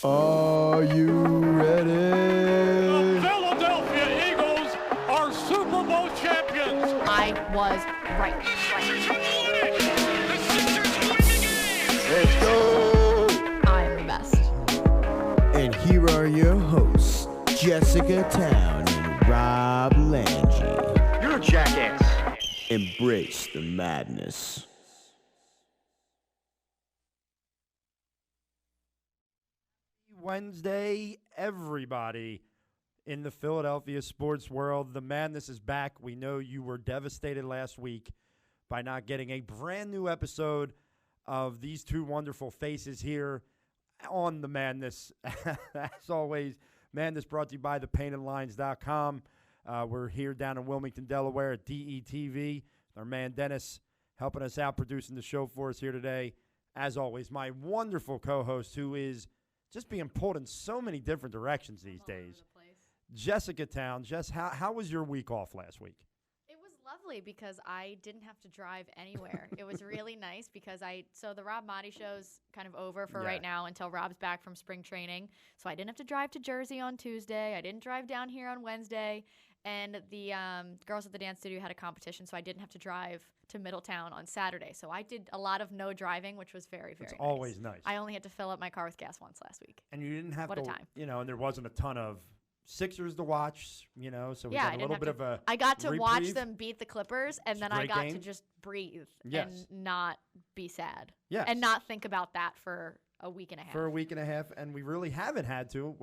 Are you ready? The Philadelphia Eagles are Super Bowl champions. I was right. The Sixers win the game. Let's go! I'm the best. And here are your hosts, Jessica Town and Rob Lange. You're a jackass. Embrace the madness. Wednesday, everybody in the Philadelphia sports world. The madness is back. We know you were devastated last week by not getting a brand new episode of these two wonderful faces here on the madness. As always, madness brought to you by thepaintedlines.com. We're here down in Wilmington, Delaware at DETV. Our man Dennis helping us out, producing the show for us here today. As always, my wonderful co-host who is just being pulled in so many different directions these days. Jessica Town. Jess, how was your week off last week? It was lovely because I didn't have to drive anywhere. It was really nice because so the Rob Motti show's kind of over for right now until Rob's back from spring training. So I didn't have to drive to Jersey on Tuesday. I didn't drive down here on Wednesday. And the girls at the dance studio had a competition, so I didn't have to drive to Middletown on Saturday. So I did a lot of no driving, which was very, very It's always nice. I only had to fill up my car with gas once last week. And you didn't have What to, a time. and there wasn't a ton of Sixers to watch, so we Yeah, got a little bit of a I got to watch reprieve. them beat the Clippers, and It's then a I great got game. to just breathe Yes. and not be sad. Yes. And not think about that for a week and a half. For a week and a half, and we really haven't had to,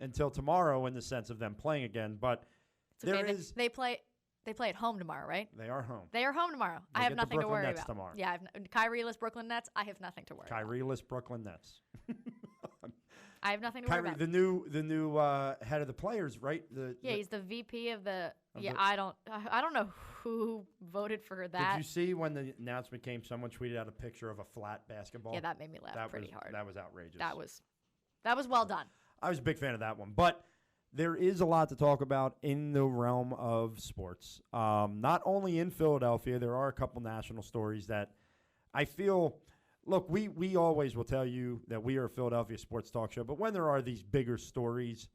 until tomorrow in the sense of them playing again, but It's okay. there is... They play at home tomorrow, right? They are home. They are home tomorrow. They I have get the nothing to Brooklyn worry Nets about. tomorrow. Yeah, Kyrie-less Brooklyn Nets. I have nothing to worry about. Kyrie-less Brooklyn Nets. I have nothing to worry Kyrie, about. the new head of the players, right? He's the VP of the. Of Yeah, the- I don't know who voted for that. Did you see when the announcement came? Someone tweeted out a picture of a flat basketball. Yeah, that made me laugh pretty hard. That was outrageous. That was well done. I was a big fan of that one, but there is a lot to talk about in the realm of sports. Not only in Philadelphia, there are a couple national stories that I feel. Look, we always will tell you that we are a Philadelphia sports talk show, but when there are these bigger stories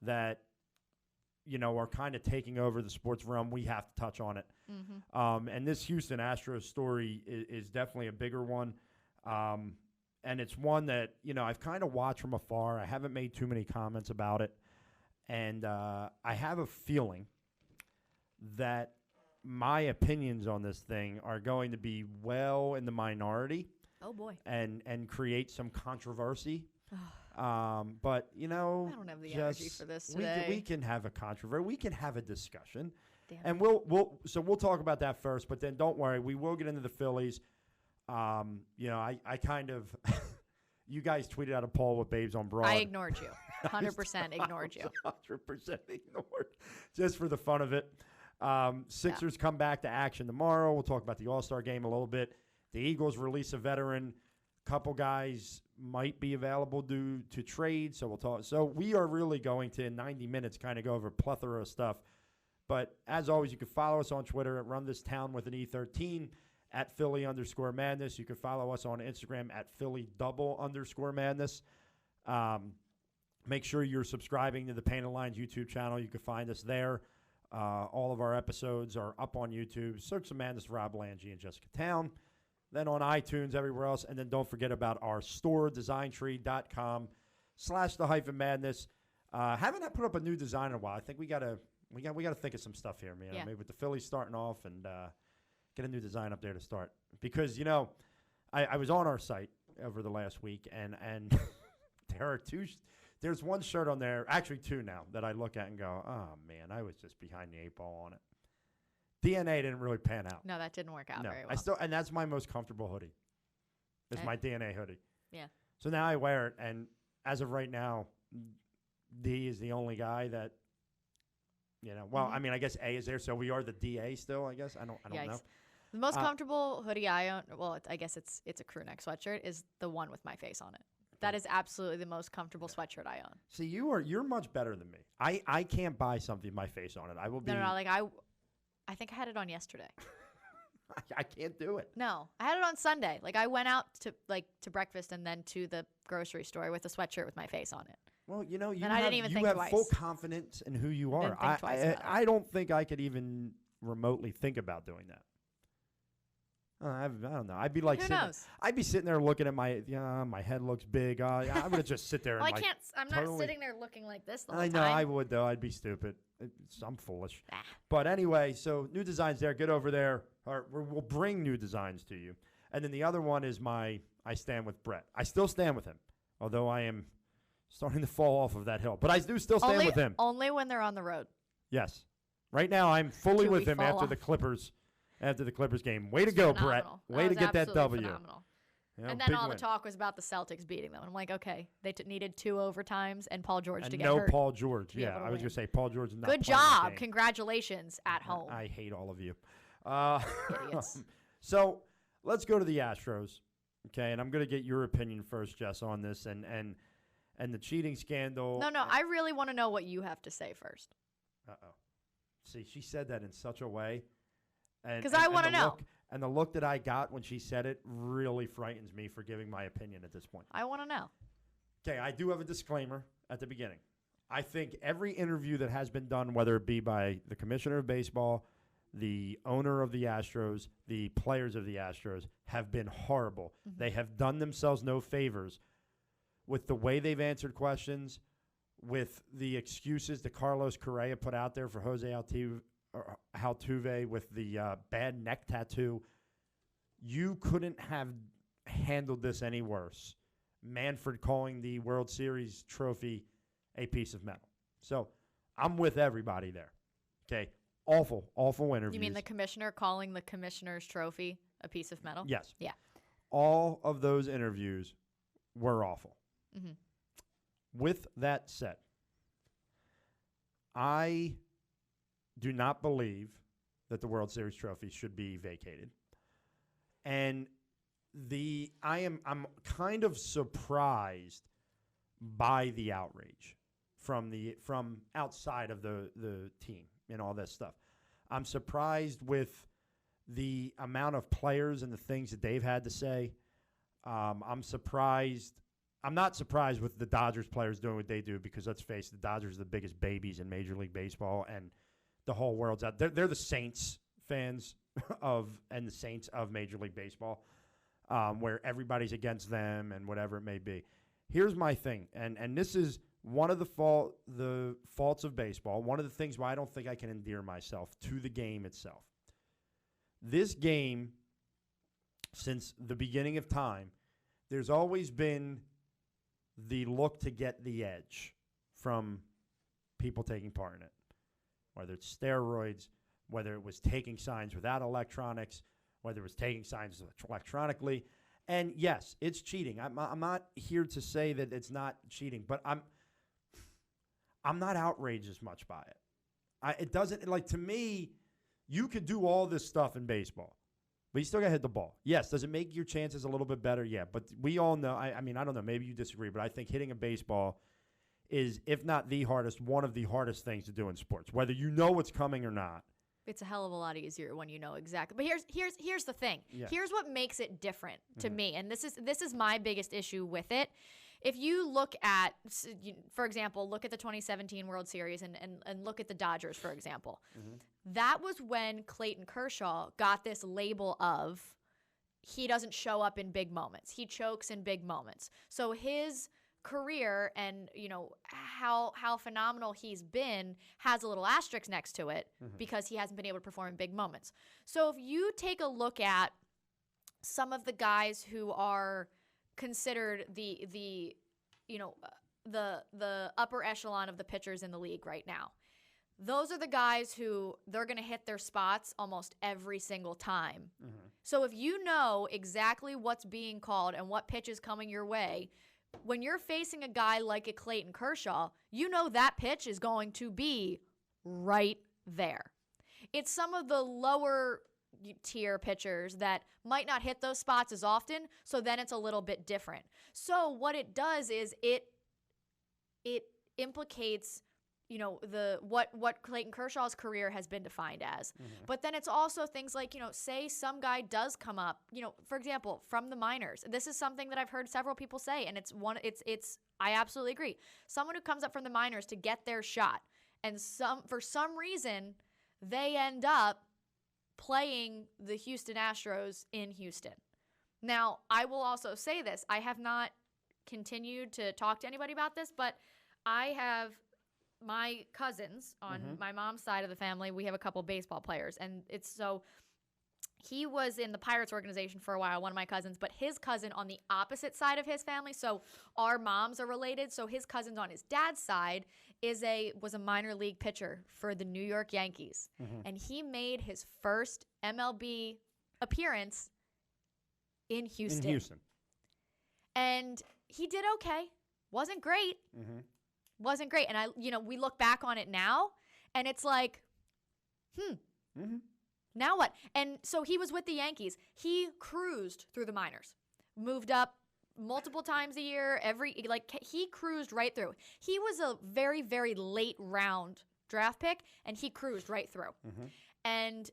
that are kind of taking over the sports realm, we have to touch on it. Mm-hmm. And this Houston Astros story is definitely a bigger one. And it's one that, I've kind of watched from afar. I haven't made too many comments about it. And I have a feeling that my opinions on this thing are going to be well in the minority. Oh, boy. And create some controversy. But, I don't have the energy for this today. We can have a controversy. We can have a discussion. Damn And it. we'll talk about that first, but then don't worry, we will get into the Phillies. I kind of you guys tweeted out a poll with Babes on Broad. I ignored you. 100% ignored you. 100% ignored, just for the fun of it. Sixers come back to action tomorrow. We'll talk about the All-Star game a little bit. The Eagles release a veteran. Couple guys might be available due to trade, so we'll talk. So we are really going to, in 90 minutes, kind of go over a plethora of stuff. But as always, you can follow us on Twitter at RunThisTown at Philly_Madness. You can follow us on Instagram at Philly_Madness. Make sure you're subscribing to the Painted Lines YouTube channel. You can find us there. All of our episodes are up on YouTube. Search the Madness, Rob Lange and Jessica Town. Then on iTunes, everywhere else. And then don't forget about our store, designtree.com/the-madness. Haven't put up a new design in a while. I think we gotta think of some stuff here, man. Yeah. Maybe with the Phillies starting off and get a new design up there to start. Because, I was on our site over the last week, and there are two. There's one shirt on there, actually two now, that I look at and go, oh, man, I was just behind the eight ball on it. DNA didn't really pan out. No, that didn't work out No, very well. and that's my most comfortable hoodie. It's my DNA hoodie. Yeah. So now I wear it, and as of right now, D is the only guy that, I mean, I guess A is there, so we are the DA still, I guess. I don't know. The most comfortable hoodie I own, I guess it's a crew neck sweatshirt, is the one with my face on it. That is absolutely the most comfortable sweatshirt I own. See, you're much better than me. I can't buy something with my face on it. I will be. No, I think I had it on yesterday. I can't do it. No, I had it on Sunday. Like, I went out to breakfast and then to the grocery store with a sweatshirt with my face on it. Well, you know, I didn't even think have twice. full confidence in who you are. Didn't think twice about it. I don't think I could even remotely think about doing that. I don't know. I'd be like, Who knows? I'd be sitting there looking at my head looks big. I would just sit there Well, and I like. can't. I'm not sitting there looking like this the whole I know time. I would though. I'd be stupid. I'm foolish. Ah. But anyway, so new designs there. Get over there. We'll bring new designs to you. And then the other one is I stand with Brett. I still stand with him, although I am starting to fall off of that hill. But I do still stand with him. Only when they're on the road. Yes. Right now, I'm fully Till with we him fall after off. the Clippers. After the Clippers game. Way to go, Brett. Phenomenal. Way to get that W. Phenomenal. Yeah, And then big all win. the talk was about the Celtics beating them. I'm like, okay, they needed 2 overtimes and Paul George And to get no hurt. Paul George. be Yeah, able to I was win. going to say Paul George is not Good playing that job. game. Congratulations at home. I hate all of you. Idiots. So let's go to the Astros. Okay, and I'm going to get your opinion first, Jess, on this and the cheating scandal. No, I really want to know what you have to say first. Uh-oh. See, she said that in such a way. Because I want to know. And the look that I got when she said it really frightens me for giving my opinion at this point. I want to know. Okay, I do have a disclaimer at the beginning. I think every interview that has been done, whether it be by the commissioner of baseball, the owner of the Astros, the players of the Astros, have been horrible. Mm-hmm. They have done themselves no favors with the way they've answered questions, with the excuses that Carlos Correa put out there for Jose Altuve with the bad neck tattoo. You couldn't have handled this any worse. Manfred calling the World Series trophy a piece of metal. So I'm with everybody there. Okay. Awful interviews. You mean the commissioner calling the commissioner's trophy a piece of metal? Yes. Yeah. All of those interviews were awful. Mm-hmm. With that said, I do not believe that the World Series trophy should be vacated. And I'm kind of surprised by the outrage from outside of the team and all this stuff. I'm surprised with the amount of players and the things that they've had to say. I'm not surprised with the Dodgers players doing what they do because, let's face it, the Dodgers are the biggest babies in Major League Baseball, and the whole world's out. They're the Saints fans and the Saints of Major League Baseball, where everybody's against them and whatever it may be. Here's my thing, and this is one of the faults of baseball, one of the things why I don't think I can endear myself to the game itself. This game, since the beginning of time, there's always been the look to get the edge from people taking part in it, whether it's steroids, whether it was taking signs without electronics, whether it was taking signs electronically. And yes, it's cheating. I'm not here to say that it's not cheating, but I'm not outraged as much by it. It doesn't, like, to me, you could do all this stuff in baseball, but you still got to hit the ball. Yes, does it make your chances a little bit better? Yeah, but we all know, I mean, I don't know, maybe you disagree, but I think hitting a baseball is, if not the hardest, one of the hardest things to do in sports, whether you know what's coming or not. It's a hell of a lot easier when you know exactly. But here's the thing. Yeah. Here's what makes it different to me, and this is my biggest issue with it. If you look at, for example, look at the 2017 World Series and look at the Dodgers, for example. Mm-hmm. That was when Clayton Kershaw got this label of he doesn't show up in big moments. He chokes in big moments. So his career and, you know, how phenomenal he's been has a little asterisk next to it because he hasn't been able to perform in big moments. So if you take a look at some of the guys who are considered the upper echelon of the pitchers in the league right now, those are the guys who they're going to hit their spots almost every single time. Mm-hmm. So if you know exactly what's being called and what pitch is coming your way, when you're facing a guy like a Clayton Kershaw, you know that pitch is going to be right there. It's some of the lower tier pitchers that might not hit those spots as often, so then it's a little bit different. So what it does is it implicates what Clayton Kershaw's career has been defined as. But then it's also things like, say some guy does come up, for example, from the minors. This is something that I've heard several people say, and I absolutely agree. Someone who comes up from the minors to get their shot, and for some reason they end up playing the Houston Astros in Houston. Now, I will also say this. I have not continued to talk to anybody about this, but I have my cousins on my mom's side of the family. We have a couple baseball players, and he was in the Pirates organization for a while, one of my cousins, but his cousin on the opposite side of his family, so our moms are related, so his cousins on his dad's side was a minor league pitcher for the New York Yankees, and he made his first MLB appearance in Houston. And he did okay. Wasn't great. Wasn't great. And we look back on it now, and it's like, now what? And so he was with the Yankees. He cruised through the minors, moved up multiple times a year. He cruised right through. He was a very, very late round draft pick, and he cruised right through. And,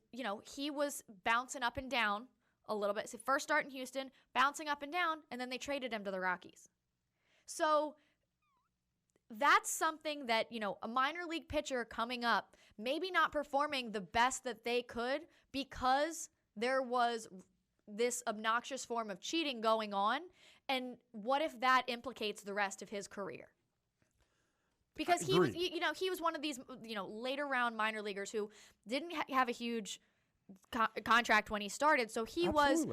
he was bouncing up and down a little bit. So first start in Houston, bouncing up and down, and then they traded him to the Rockies. So that's something that, a minor league pitcher coming up, maybe not performing the best that they could because there was this obnoxious form of cheating going on. And what if that implicates the rest of his career? Because he was one of these, later round minor leaguers who didn't have a huge contract when he started. So he was,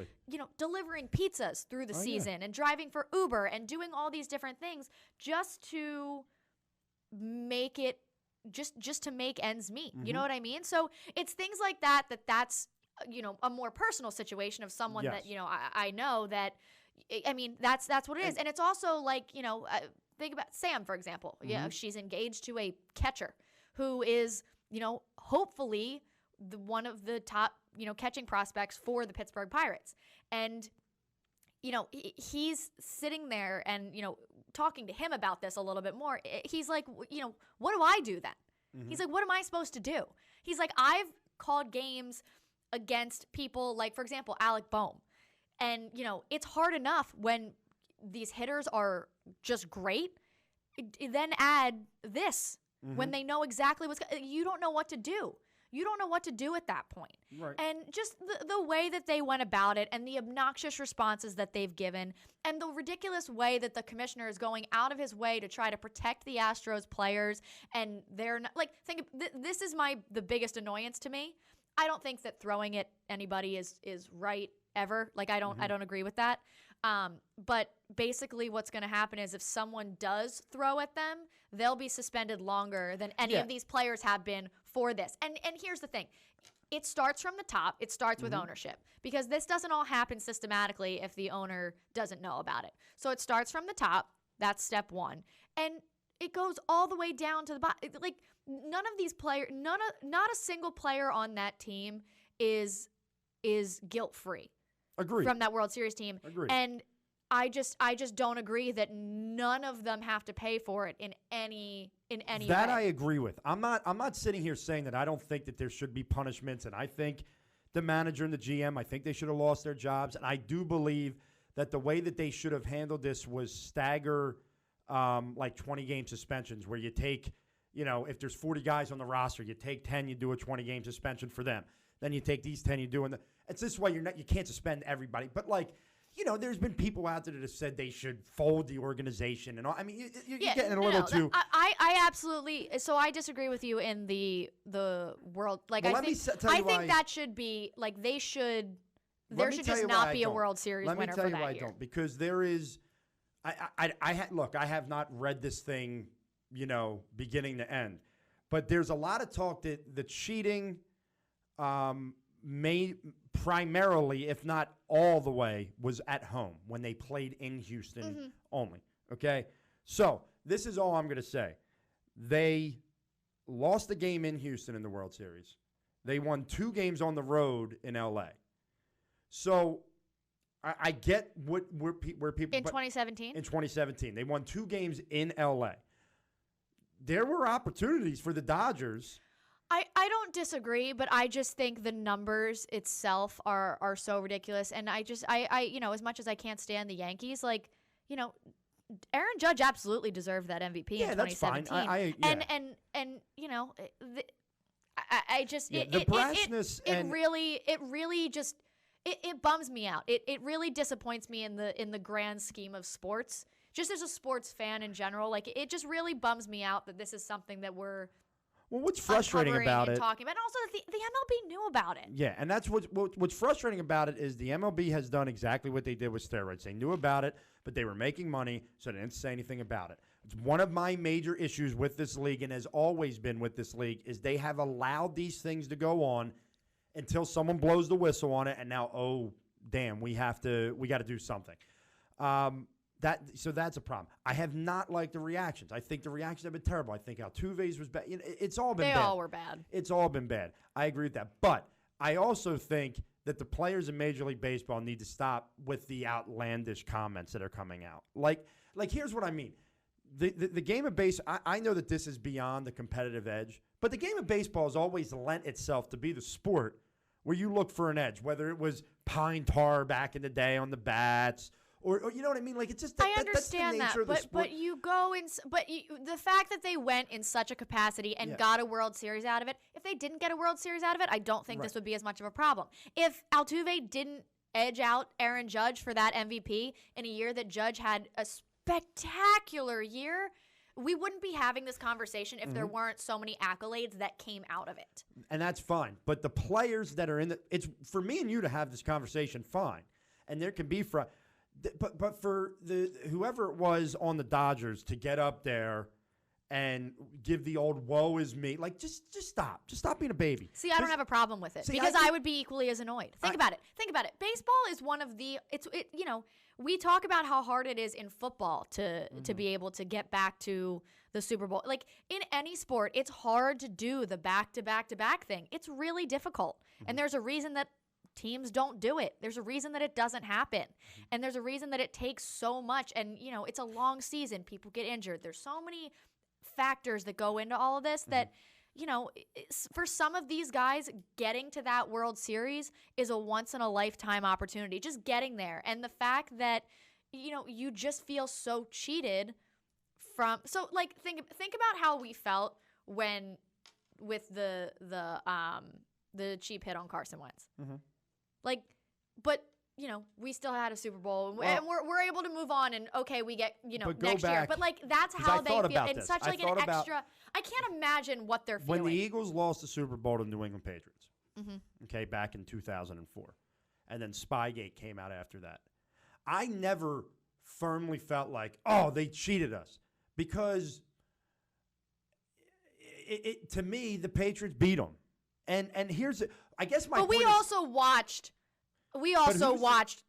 delivering pizzas through the season and driving for Uber and doing all these different things just to make it, just to make ends meet. You know what I mean? So it's things like that's, a more personal situation of someone that, I know that, that's what it is. And it's also like, think about Sam, for example. She's engaged to a catcher who is, hopefully one of the top, catching prospects for the Pittsburgh Pirates. And, he's sitting there and, talking to him about this a little bit more. He's like, what do I do then? He's like, what am I supposed to do? He's like, I've called games against people like, for example, Alec Boehm. And, it's hard enough when these hitters are just great. Then add this when they know exactly you don't know what to do. You don't know what to do at that point. Right. And just the way that they went about it and the obnoxious responses that they've given and the ridiculous way that the commissioner is going out of his way to try to protect the Astros players. And they're not this is the biggest annoyance to me. I don't think that throwing at anybody is right ever. I don't agree with that. But basically what's going to happen is if someone does throw at them, they'll be suspended longer than any of these players have been for this. And here's the thing. It starts from the top. It starts with ownership because this doesn't all happen systematically if the owner doesn't know about it. So it starts from the top. That's step one. And it goes all the way down to the bottom. None of these players, not a single player on that team is guilt-free. Agreed. From that World Series team. Agreed. And I just don't agree that none of them have to pay for it in any way. That I agree with. I'm not sitting here saying that I don't think that there should be punishments, and I think the manager and the GM, I think they should have lost their jobs, and I do believe that the way that they should have handled this was stagger 20-game suspensions where you take, if there's 40 guys on the roster, you take 10, you do a 20-game suspension for them. Then you take these 10, you do it's this way you can't suspend everybody. But there's been people out there that have said they should fold the organization and all. I mean, you're getting a little too. I absolutely. So I disagree with you in the world. I think that should be they should. There should just not be a World Series winner for that year. Let me tell you why I don't. Because there is. I have not read this thing, beginning to end, but there's a lot of talk that the cheating. May primarily, if not all the way, was at home when they played in Houston only. Okay? So, this is all I'm going to say. They lost the game in Houston in the World Series. They won 2 games on the road in L.A. So, I get where people... In 2017? In 2017. They won 2 games in L.A. there were opportunities for the Dodgers. I don't disagree, but I just think the numbers itself are so ridiculous. And I as much as I can't stand the Yankees, like, Aaron Judge absolutely deserved that MVP in 2017. That's fine. And I just the brashness it really just bums me out. It really disappoints me in the grand scheme of sports. Just as a sports fan in general, like it just really bums me out that this is something that we're what's frustrating about it, talking about, and also that the MLB knew about it. Yeah, and that's what's frustrating about it is the MLB has done exactly what they did with steroids. They knew about it, but they were making money, so they didn't say anything about it. It's one of my major issues with this league, and has always been with this league, is they have allowed these things to go on until someone blows the whistle on it, and now, oh damn, we got to do something. So that's a problem. I have not liked the reactions. I think the reactions have been terrible. I think Altuve's was bad. It's all been bad. They all were bad. It's all been bad. I agree with that. But I also think that the players in Major League Baseball need to stop with the outlandish comments that are coming out. Like here's what I mean. The game of baseball, I know that this is beyond the competitive edge, but the game of baseball has always lent itself to be the sport where you look for an edge, whether it was pine tar back in the day on the bats, or you know what I mean? Like, it's just I understand that's the nature of the sport. But you go in. The fact that they went in such a capacity and got a World Series out of it. If they didn't get a World Series out of it, I don't think this would be as much of a problem. If Altuve didn't edge out Aaron Judge for that MVP in a year that Judge had a spectacular year, we wouldn't be having this conversation if there weren't so many accolades that came out of it. And that's fine. But the players that are it's for me and you to have this conversation, fine. And there can be but for whoever it was on the Dodgers to get up there and give the old "woe is me," like just stop being a baby. See, I don't have a problem with it because I would be equally as annoyed. Think about it. Baseball is one of the we talk about how hard it is in football to be able to get back to the Super Bowl. Like in any sport, it's hard to do the back-to-back-to-back thing. It's really difficult, and there's a reason that teams don't do it. There's a reason that it doesn't happen. And there's a reason that it takes so much. And, it's a long season. People get injured. There's so many factors that go into all of this that, for some of these guys, getting to that World Series is a once-in-a-lifetime opportunity. Just getting there. And the fact that, you just feel so cheated from – so, like, think about how we felt with the cheap hit on Carson Wentz. Mm-hmm. Like, but, we still had a Super Bowl, and we're able to move on, and, okay, we get, next year. But, like, that's how they feel. And such, like, an extra – I can't imagine what they're feeling. When the Eagles lost the Super Bowl to New England Patriots, okay, back in 2004, and then Spygate came out after that, I never firmly felt like, oh, they cheated us, because to me, the Patriots beat them. And here's I guess my. But we also watched. We also watched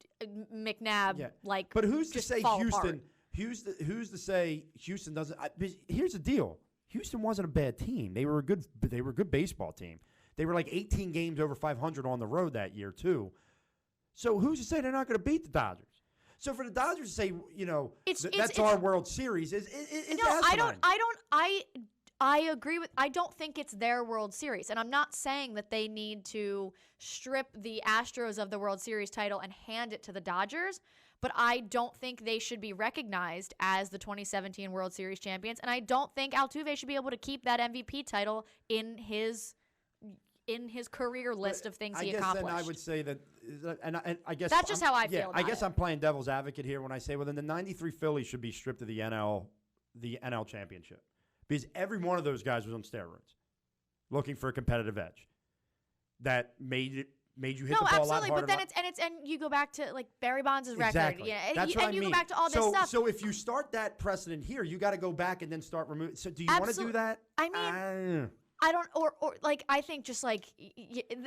McNabb But who's to just say fall Houston? apart. Who's to say Houston doesn't? Here's the deal: Houston wasn't a bad team. They were a good baseball team. They were like 18 games over 500 on the road that year too. So who's to say they're not going to beat the Dodgers? So for the Dodgers to say, that's our World Series is no, I agree with. I don't think it's their World Series, and I'm not saying that they need to strip the Astros of the World Series title and hand it to the Dodgers. But I don't think they should be recognized as the 2017 World Series champions, and I don't think Altuve should be able to keep that MVP title in his career list of things he accomplished. Then I would say that, and I guess that's just how I feel. I guess I'm playing devil's advocate here when I say, well, then the '93 Phillies should be stripped of the NL championship. Because every one of those guys was on steroids, looking for a competitive edge that made you hit the ball a lot harder. No, absolutely. But then and you go back to like Barry Bonds' record. Exactly. Yeah, that's what I mean. You go back to all this stuff. So if you start that precedent here, you got to go back and then start removing. So do you want to do that? I mean. I don't, or like, I think just like,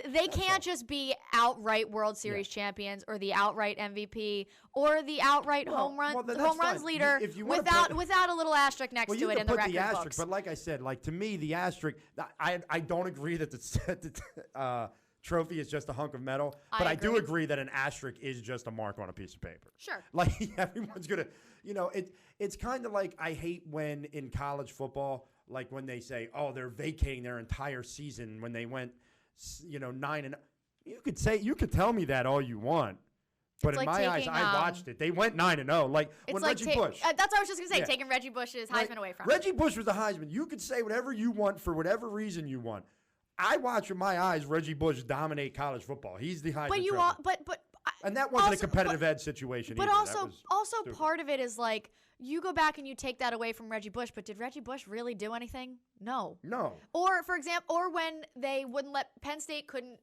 they can't just be outright World Series champions or the outright MVP or the outright home runs leader without a little asterisk next to it in the record books. But like I said, like to me, the asterisk, I don't agree that the trophy is just a hunk of metal, but I do agree that an asterisk is just a mark on a piece of paper. Sure. Like everyone's going to, it's kind of like I hate when in college football, like when they say, "Oh, they're vacating their entire season when they went, 9-0." You could tell me that all you want. But It's in like my eyes, taking, I watched it. They went 9-0. Like when Reggie Bush. That's what I was just gonna say. Yeah. Taking Reggie Bush's Heisman away from him. Reggie Bush was the Heisman. You could say whatever you want for whatever reason you want. I watch with my eyes Reggie Bush dominate college football. He's the Heisman. But you trophy. all, but And that wasn't also- a competitive edge situation. But either. also stupid. part of it is like you go back and you take that away from Reggie Bush. But did Reggie Bush really do anything? No. Or for example, or when they wouldn't let Penn State couldn't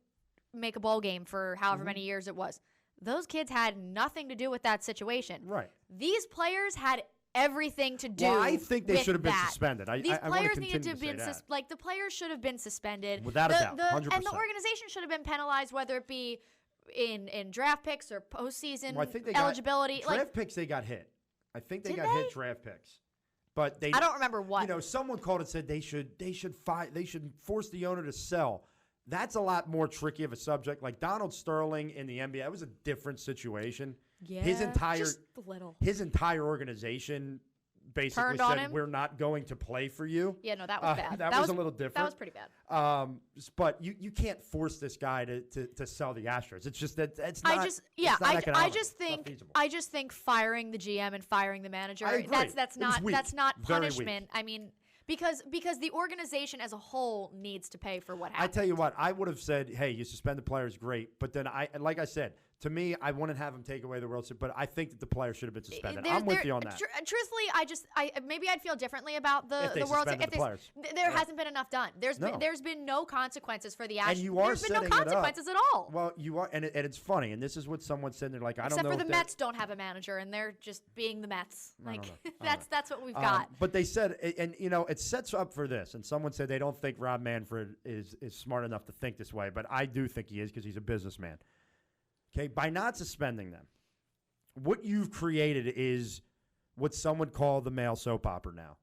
make a bowl game for however many years it was. Those kids had nothing to do with that situation. Right. These players had everything to do. Well, I think they with should have been that. suspended. These I players want to needed to continue be to say that. like the players should have been suspended. Without a doubt, 100%. And the organization should have been penalized, whether it be in draft picks or postseason Well, I think they eligibility. Got, draft picks, they got hit. I think they Did got they? hit draft picks. But they I don't remember what. Someone called and said they should force the owner to sell. That's a lot more tricky of a subject. Like Donald Sterling in the NBA, that was a different situation. Yeah, his entire just a little. His entire organization basically Turned on said, him? "We're not going to play for you." Yeah, no, that was bad. That was a little different. That was pretty bad. But you can't force this guy to sell the Astros. It's just that it's I not. just it's not economical. I just think firing the GM and firing the manager. I agree. That's It was not weak. Very punishment. I mean, because the organization as a whole needs to pay for what I happened. tell you what, I would have said, "Hey, you suspend the players, great." But then like I said, to me, I wouldn't have him take away the World Series. But I think that the players should have been suspended. I'm with you on that. Truthfully, maybe I'd feel differently about If they the World Series. suspended the players. There hasn't been enough done. There's been no consequences for the Astros. And you are There's been no setting it up. consequences at all. Well, you are, and it's funny. And this is what someone said. They're like, I Except don't know. for the if they're- Mets don't have a manager, and they're just being the Mets. I Like don't know. that's what we've got. But they said, and it sets up for this. And someone said they don't think Rob Manfred is smart enough to think this way, but I do think he is because he's a businessman. Okay, by not suspending them, what you've created is what some would call the male soap opera now.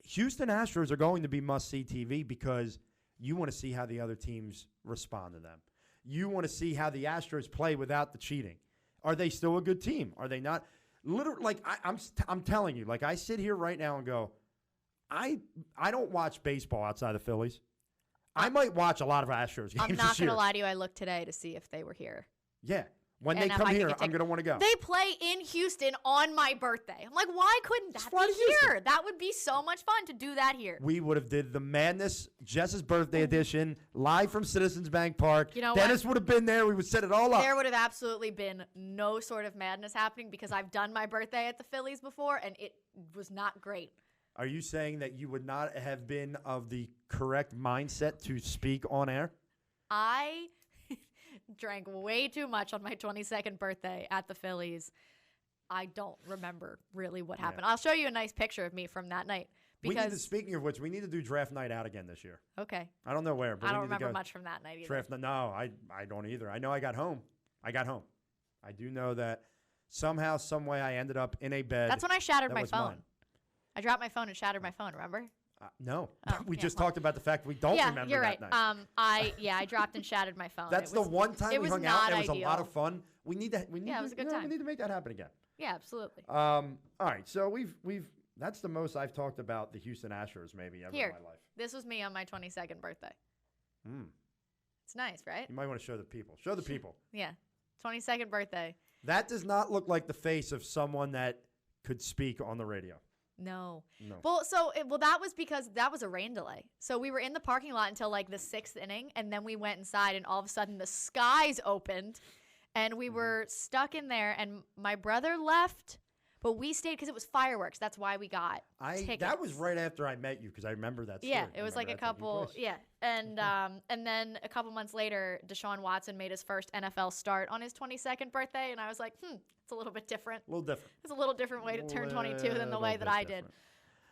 Houston Astros are going to be must-see TV because you want to see how the other teams respond to them. You want to see how the Astros play without the cheating. Are they still a good team? Are they not? Literally, like I'm telling you, like I sit here right now and go, I don't watch baseball outside the Phillies. I might watch a lot of Astros games I'm not this year. going to lie to you. I looked today to see if they were here. Yeah. When And they if come I could here, get I'm tickets. going to want to go. They play in Houston on my birthday. I'm like, why couldn't Just that fly be to Houston. here? That would be so much fun to do that here. We would have did the Madness, Jess's birthday edition, live from Citizens Bank Park. You know Dennis would have been there. We would set it all up. There would have absolutely been no sort of madness happening because I've done my birthday at the Phillies before, and it was not great. Are you saying that you would not have been of the correct mindset to speak on air? I drank way too much on my 22nd birthday at the Phillies. I don't remember really what happened. I'll show you a nice picture of me from that night. Because Speaking of which, we need to do draft night out again this year. okay, I don't know where, but I don't we need to remember go much from that night either. draft night. No, I don't either. I know I got home. I do know that somehow, some way, I ended up in a bed. That's when I shattered that my was phone. mine. I dropped my phone and shattered my phone. Remember? No, Oh, we yeah, just well. talked about the fact we don't Yeah, remember you're that right. night. I dropped and shattered my phone. That's It was- the one time it we was hung out. not It was a lot ideal. of fun. We need to. Yeah, it was a good We time. need to make that happen again. Yeah, absolutely. All right, so we've that's the most I've talked about the Houston Astros maybe ever Here, in my life. this was me on my 22nd birthday. Hmm. It's nice, right? You might want to show the people. Show the people. Yeah, 22nd birthday. That does not look like the face of someone that could speak on the radio. No. No. Well, that was because that was a rain delay. So we were in the parking lot until like the 6th inning, and then we went inside, and all of a sudden the skies opened, and we were stuck in there. And my brother left, but we stayed because it was fireworks. That's why we got tickets. That was right after I met you because I remember that story. Yeah, I it was remember like a that taking couple. place. Yeah, and then a couple months later, Deshaun Watson made his first NFL start on his 22nd birthday, and I was like, it's a little bit different. A little different. It's a little different way to turn 22 than the way that I did.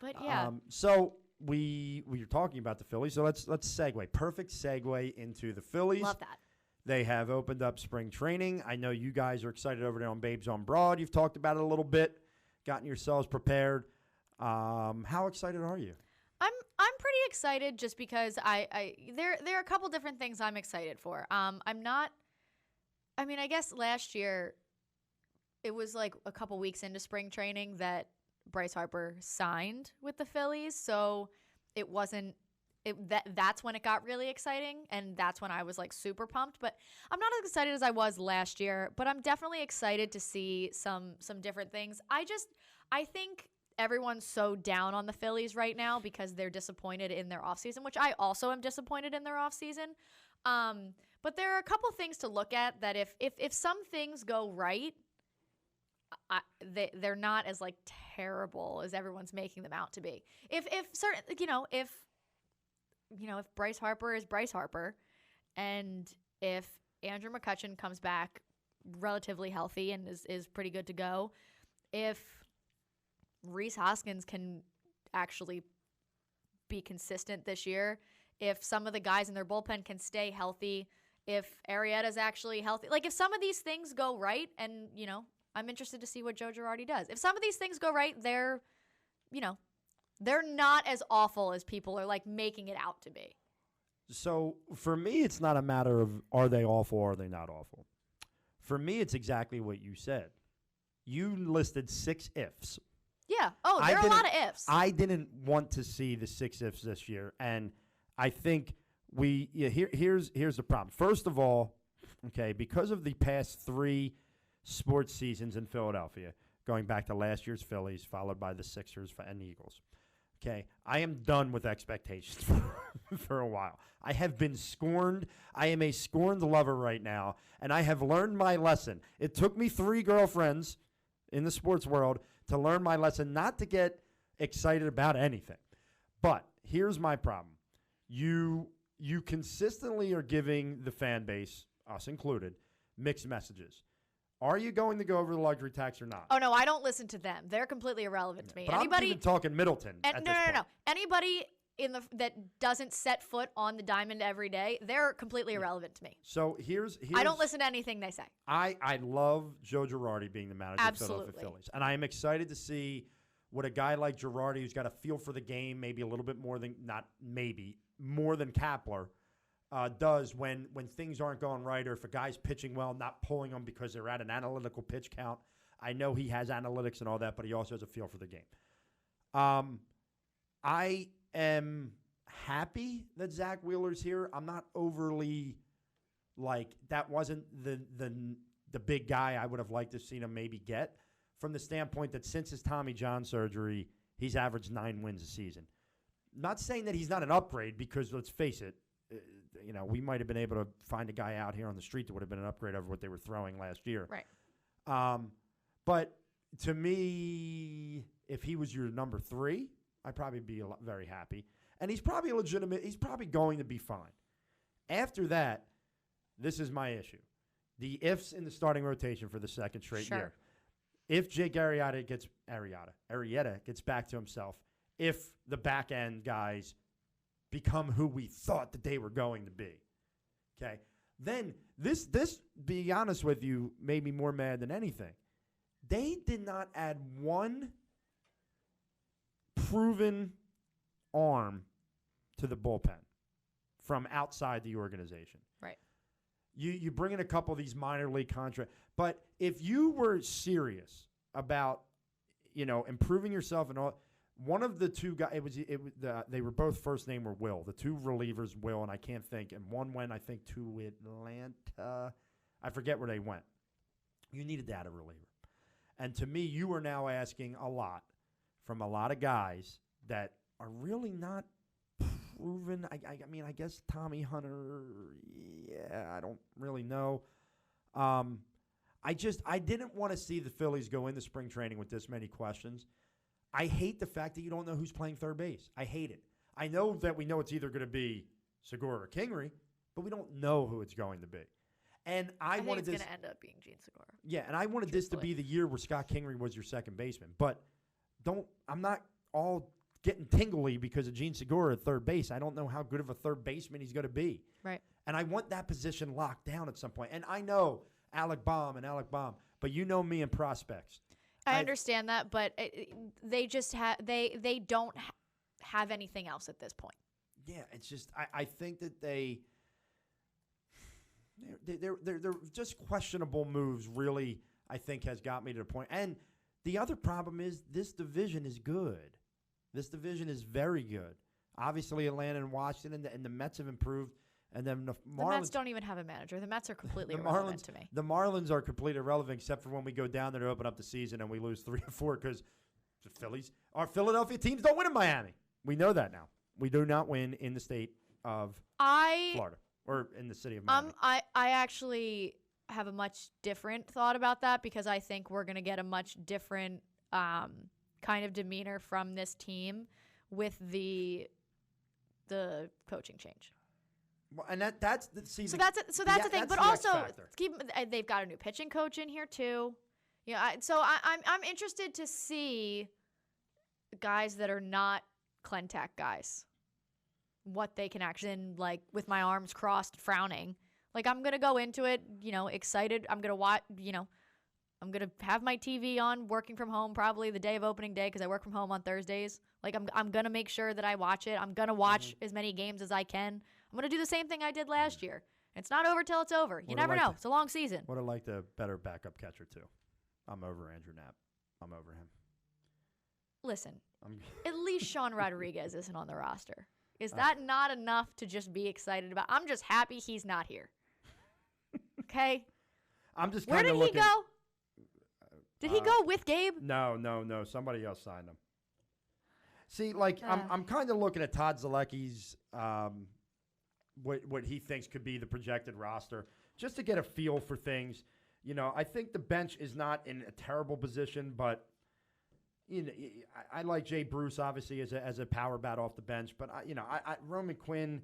But yeah, So we were talking about the Phillies, so let's segue. Perfect segue into the Phillies. love that. They have opened up spring training. I know you guys are excited over there on Babes on Broad. You've talked about it a little bit, gotten yourselves prepared. How excited are you? I'm pretty excited just because there are a couple different things I'm excited for. I guess last year it was like a couple weeks into spring training that Bryce Harper signed with the Phillies. So it wasn't. That's when it got really exciting, and that's when I was like super pumped. But I'm not as excited as I was last year, but I'm definitely excited to see some different things. I think everyone's so down on the Phillies right now because they're disappointed in their offseason, which I also am disappointed in their offseason. But there are a couple things to look at that if some things go right, they're not as like terrible as everyone's making them out to be. If Bryce Harper is Bryce Harper, and if Andrew McCutchen comes back relatively healthy and is pretty good to go, if Rhys Hoskins can actually be consistent this year, if some of the guys in their bullpen can stay healthy, if Arrieta's actually healthy, like if some of these things go right, and I'm interested to see what Joe Girardi does. If some of these things go right, they're not as awful as people are like making it out to be. So for me, it's not a matter of are they awful or are they not awful. For me, it's exactly what you said. You listed 6 ifs. Yeah. Oh, there are a lot of ifs. I didn't want to see the 6 ifs this year, and I think here's the problem. First of all, okay, because of the past 3 sports seasons in Philadelphia, going back to last year's Phillies, followed by the Sixers and Eagles. Okay, I am done with expectations for a while. I have been scorned. I am a scorned lover right now, and I have learned my lesson. It took me 3 girlfriends in the sports world to learn my lesson not to get excited about anything. But here's my problem. You consistently are giving the fan base, us included, mixed messages. Are you going to go over the luxury tax or not? Oh, no, I don't listen to them. They're completely irrelevant to me. But I'm even talking Middleton at this point. No. Anybody that doesn't set foot on the diamond every day, they're completely irrelevant to me. So here's I don't listen to anything they say. I love Joe Girardi being the manager of the Philadelphia Phillies. And I am excited to see what a guy like Girardi, who's got a feel for the game, maybe a little bit more than, more than Kapler, does when things aren't going right, or if a guy's pitching well, not pulling them because they're at an analytical pitch count. I know he has analytics and all that, but he also has a feel for the game. I am happy that Zach Wheeler's here. I'm not overly that wasn't the big guy I would have liked to have seen him maybe get, from the standpoint that since his Tommy John surgery, he's averaged 9 wins a season. Not saying that he's not an upgrade, because let's face it, we might have been able to find a guy out here on the street that would have been an upgrade over what they were throwing last year. Right. But to me, if he was your number 3, I'd probably be very happy. And he's probably legitimate. He's probably going to be fine. After that, this is my issue. The ifs in the starting rotation for the second straight year. If Jake Arrieta gets back to himself, if the back end guys become who we thought that they were going to be, okay, then this, be honest with you, made me more mad than anything. They did not add one proven arm to the bullpen from outside the organization. Right. You bring in a couple of these minor league contracts, but if you were serious about improving yourself and all, one of the 2 guys, they were both first name were Will. The 2 relievers, Will, and I can't think, and one went, I think, to Atlanta. I forget where they went. You needed to add a reliever. And to me, you are now asking a lot from a lot of guys that are really not proven. I mean, I guess Tommy Hunter, I don't really know. I didn't want to see the Phillies go into spring training with this many questions. I hate the fact that you don't know who's playing third base. I hate it. I know that we know it's either going to be Segura or Kingery, but we don't know who it's going to be. And I think wanted it's this going to end up being Gene Segura. Yeah, and I wanted this to be the year where Scott Kingery was your second baseman. But I'm not all getting tingly because of Gene Segura at third base. I don't know how good of a third baseman he's going to be. Right. And I want that position locked down at some point. And I know Alec Baum, but you know me and prospects. I understand that, but they just they don't have anything else at this point. Yeah, it's just I think that they're just questionable moves. Really, I think has got me to the point. And the other problem is this division is good. This division is very good. Obviously, Atlanta and Washington, and the Mets have improved. And then the Marlins. The Mets don't even have a manager. The Mets are completely irrelevant to me. The Marlins are completely irrelevant except for when we go down there to open up the season and we lose 3 or 4 because the Phillies. Our Philadelphia teams don't win in Miami. We know that now. We do not win in the state of Florida or in the city of Miami. I actually have a much different thought about that because I think we're going to get a much different kind of demeanor from this team with the coaching change. Well, and that's the thing. But also they've got a new pitching coach in here too. I'm interested to see guys that are not Clentac guys, what they can actually, like with my arms crossed, frowning. Like I'm gonna go into it, excited. I'm gonna watch. I'm gonna have my TV on, working from home probably the day of opening day because I work from home on Thursdays. Like I'm gonna make sure that I watch it. I'm gonna watch as many games as I can. I'm going to do the same thing I did last year. It's not over till it's over. You never know. It's a long season. Would have liked a better backup catcher, too. I'm over Andrew Knapp. I'm over him. Listen, at least Sean Rodriguez isn't on the roster. Is that not enough to just be excited about? I'm just happy he's not here. Okay? I'm just Where did he go? Did he go with Gabe? No. Somebody else signed him. See, I'm kind of looking at Todd Zalecki's what he thinks could be the projected roster, just to get a feel for things. I think the bench is not in a terrible position, but I like Jay Bruce obviously as a power bat off the bench, but Roman Quinn,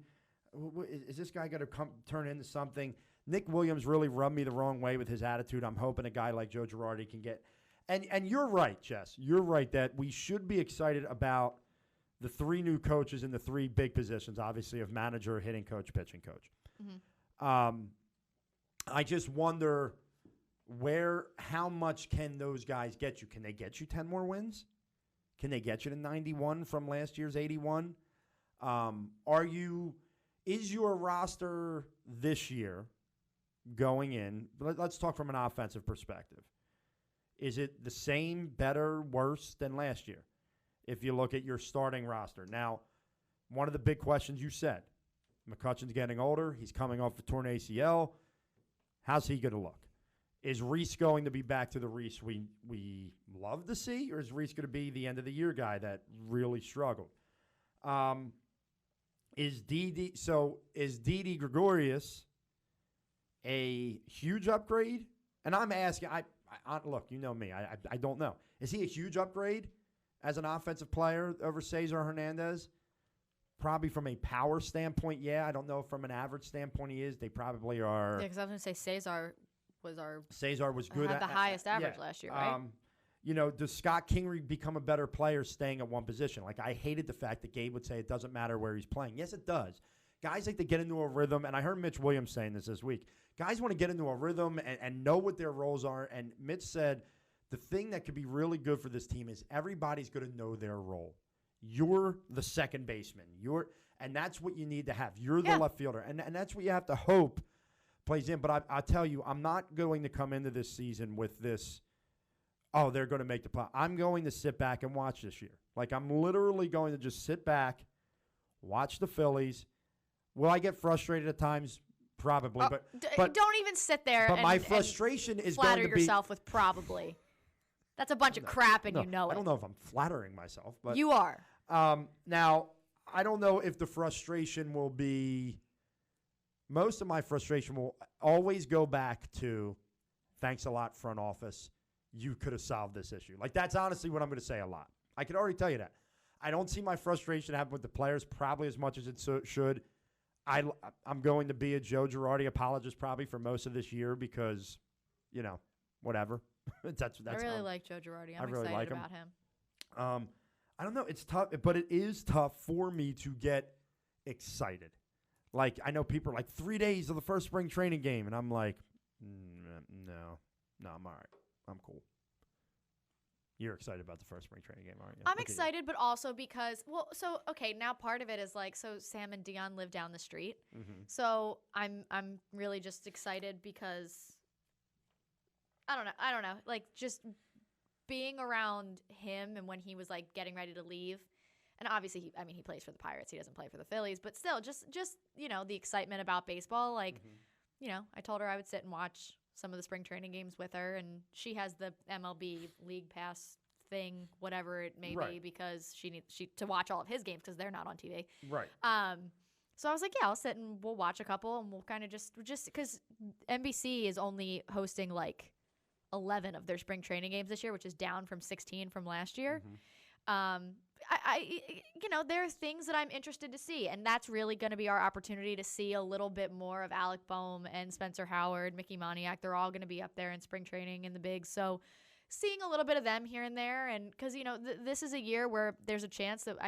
is this guy going to turn into something? Nick Williams really rubbed me the wrong way with his attitude. I'm hoping a guy like Joe Girardi can get. And you're right, Jess. You're right that we should be excited about the 3 new coaches in the 3 big positions, obviously, of manager, hitting coach, pitching coach. Mm-hmm. I just wonder how much can those guys get you? Can they get you 10 more wins? Can they get you to 91 from last year's 81? Is your roster this year going in? Let's talk from an offensive perspective. Is it the same, better, worse than last year? If you look at your starting roster. Now, one of the big questions you said, McCutcheon's getting older. He's coming off a torn ACL. How's he going to look? Is Reese going to be back to the Reese we love to see, or is Reese going to be the end-of-the-year guy that really struggled? Is Didi Gregorius a huge upgrade? And I'm asking, I look, you know me, I don't know. Is he a huge upgrade as an offensive player over Cesar Hernandez? Probably from a power standpoint, yeah. I don't know if from an average standpoint he is. They probably are. Yeah, because I was going to say Cesar was good. Had the highest average last year, right? Does Scott Kingery become a better player staying at one position? Like, I hated the fact that Gabe would say it doesn't matter where he's playing. Yes, it does. Guys like to get into a rhythm, and I heard Mitch Williams saying this week. Guys want to get into a rhythm and know what their roles are, and Mitch said the thing that could be really good for this team is everybody's going to know their role. You're the second baseman. And that's what you need to have. You're the left fielder, and that's what you have to hope plays in. But I tell you, I'm not going to come into this season with this, they're going to make the play. I'm going to sit back and watch this year. Like, I'm literally going to just sit back, watch the Phillies. Will I get frustrated at times? Probably, but don't even sit there. But my frustration is going to be flatter yourself with probably. That's a bunch of crap, and you know it. I don't know if I'm flattering myself, but you are. Now, I don't know if the frustration will be. Most of my frustration will always go back to, thanks a lot, front office. You could have solved this issue. Like, that's honestly what I'm going to say a lot. I can already tell you that. I don't see my frustration happen with the players probably as much as it should. I'm going to be a Joe Girardi apologist probably for most of this year because, whatever. that's I really like Joe Girardi. I'm really excited like about him. I don't know. It's tough, but it is tough for me to get excited. Like, I know people are like 3 days of the first spring training game, and I'm like, no, I'm all right. I'm cool. You're excited about the first spring training game, aren't you? I'm excited, but also because, now part of it is like, so Sam and Dion live down the street. Mm-hmm. So I'm really just excited because, I don't know, like just being around him and when he was like getting ready to leave. And obviously, he plays for the Pirates. He doesn't play for the Phillies. But still, just the excitement about baseball. Like, I told her I would sit and watch some of the spring training games with her. And she has the MLB League Pass thing, whatever it may be, because she needs to watch all of his games because they're not on TV. Right. So I was like, yeah, I'll sit and we'll watch a couple and we'll kind of just because NBC is only hosting like 11 of their spring training games this year, which is down from 16 from last year. There are things that I'm interested to see, and that's really going to be our opportunity to see a little bit more of Alec Boehm and Spencer Howard, Mickey Moniak. They're all going to be up there in spring training in the bigs. So seeing a little bit of them here and there, and because, this is a year where there's a chance that,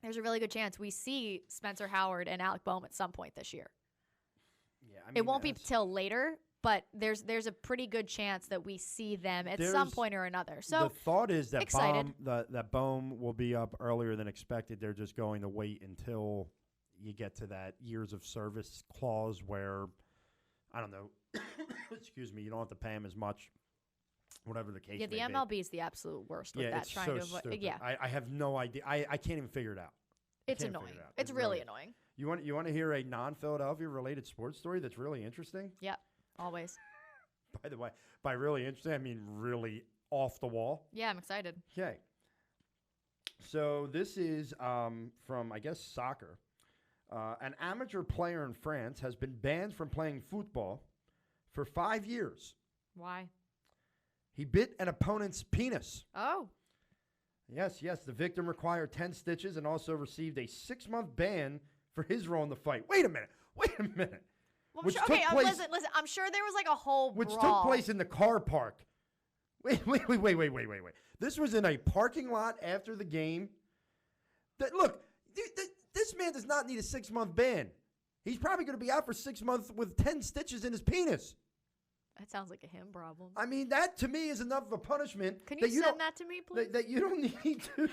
there's a really good chance we see Spencer Howard and Alec Boehm at some point this year. Yeah, it won't be till later, but there's a pretty good chance that we see them at some point or another. So the thought is that excited. that Boehm will be up earlier than expected. They're just going to wait until you get to that years of service clause where, I don't know, excuse me, you don't have to pay him as much. Whatever the case may be. Yeah, the MLB is the absolute worst with that. It's trying so to avoid. stupid. Yeah, I have no idea. I can't even figure it out. it's annoying. It's really annoying. You want to hear a non-Philadelphia related sports story that's really interesting? Yep, always. By the way, by really interesting, I mean really off the wall. Yeah, I'm excited. Okay. So this is from, I guess, soccer. An amateur player in France has been banned from playing football for 5 years. Why? He bit an opponent's penis. Oh. Yes. The victim required 10 stitches and also received a 6-month ban for his role in the fight. Wait a minute. Well, listen. I'm sure there was like a whole which brawl. took place in the car park. Wait. This was in a parking lot after the game. Look, this man does not need a 6-month ban. He's probably going to be out for 6 months with 10 stitches in his penis. That sounds like a him problem. I mean, that to me is enough of a punishment. Can you send that to me, please? That you don't need to.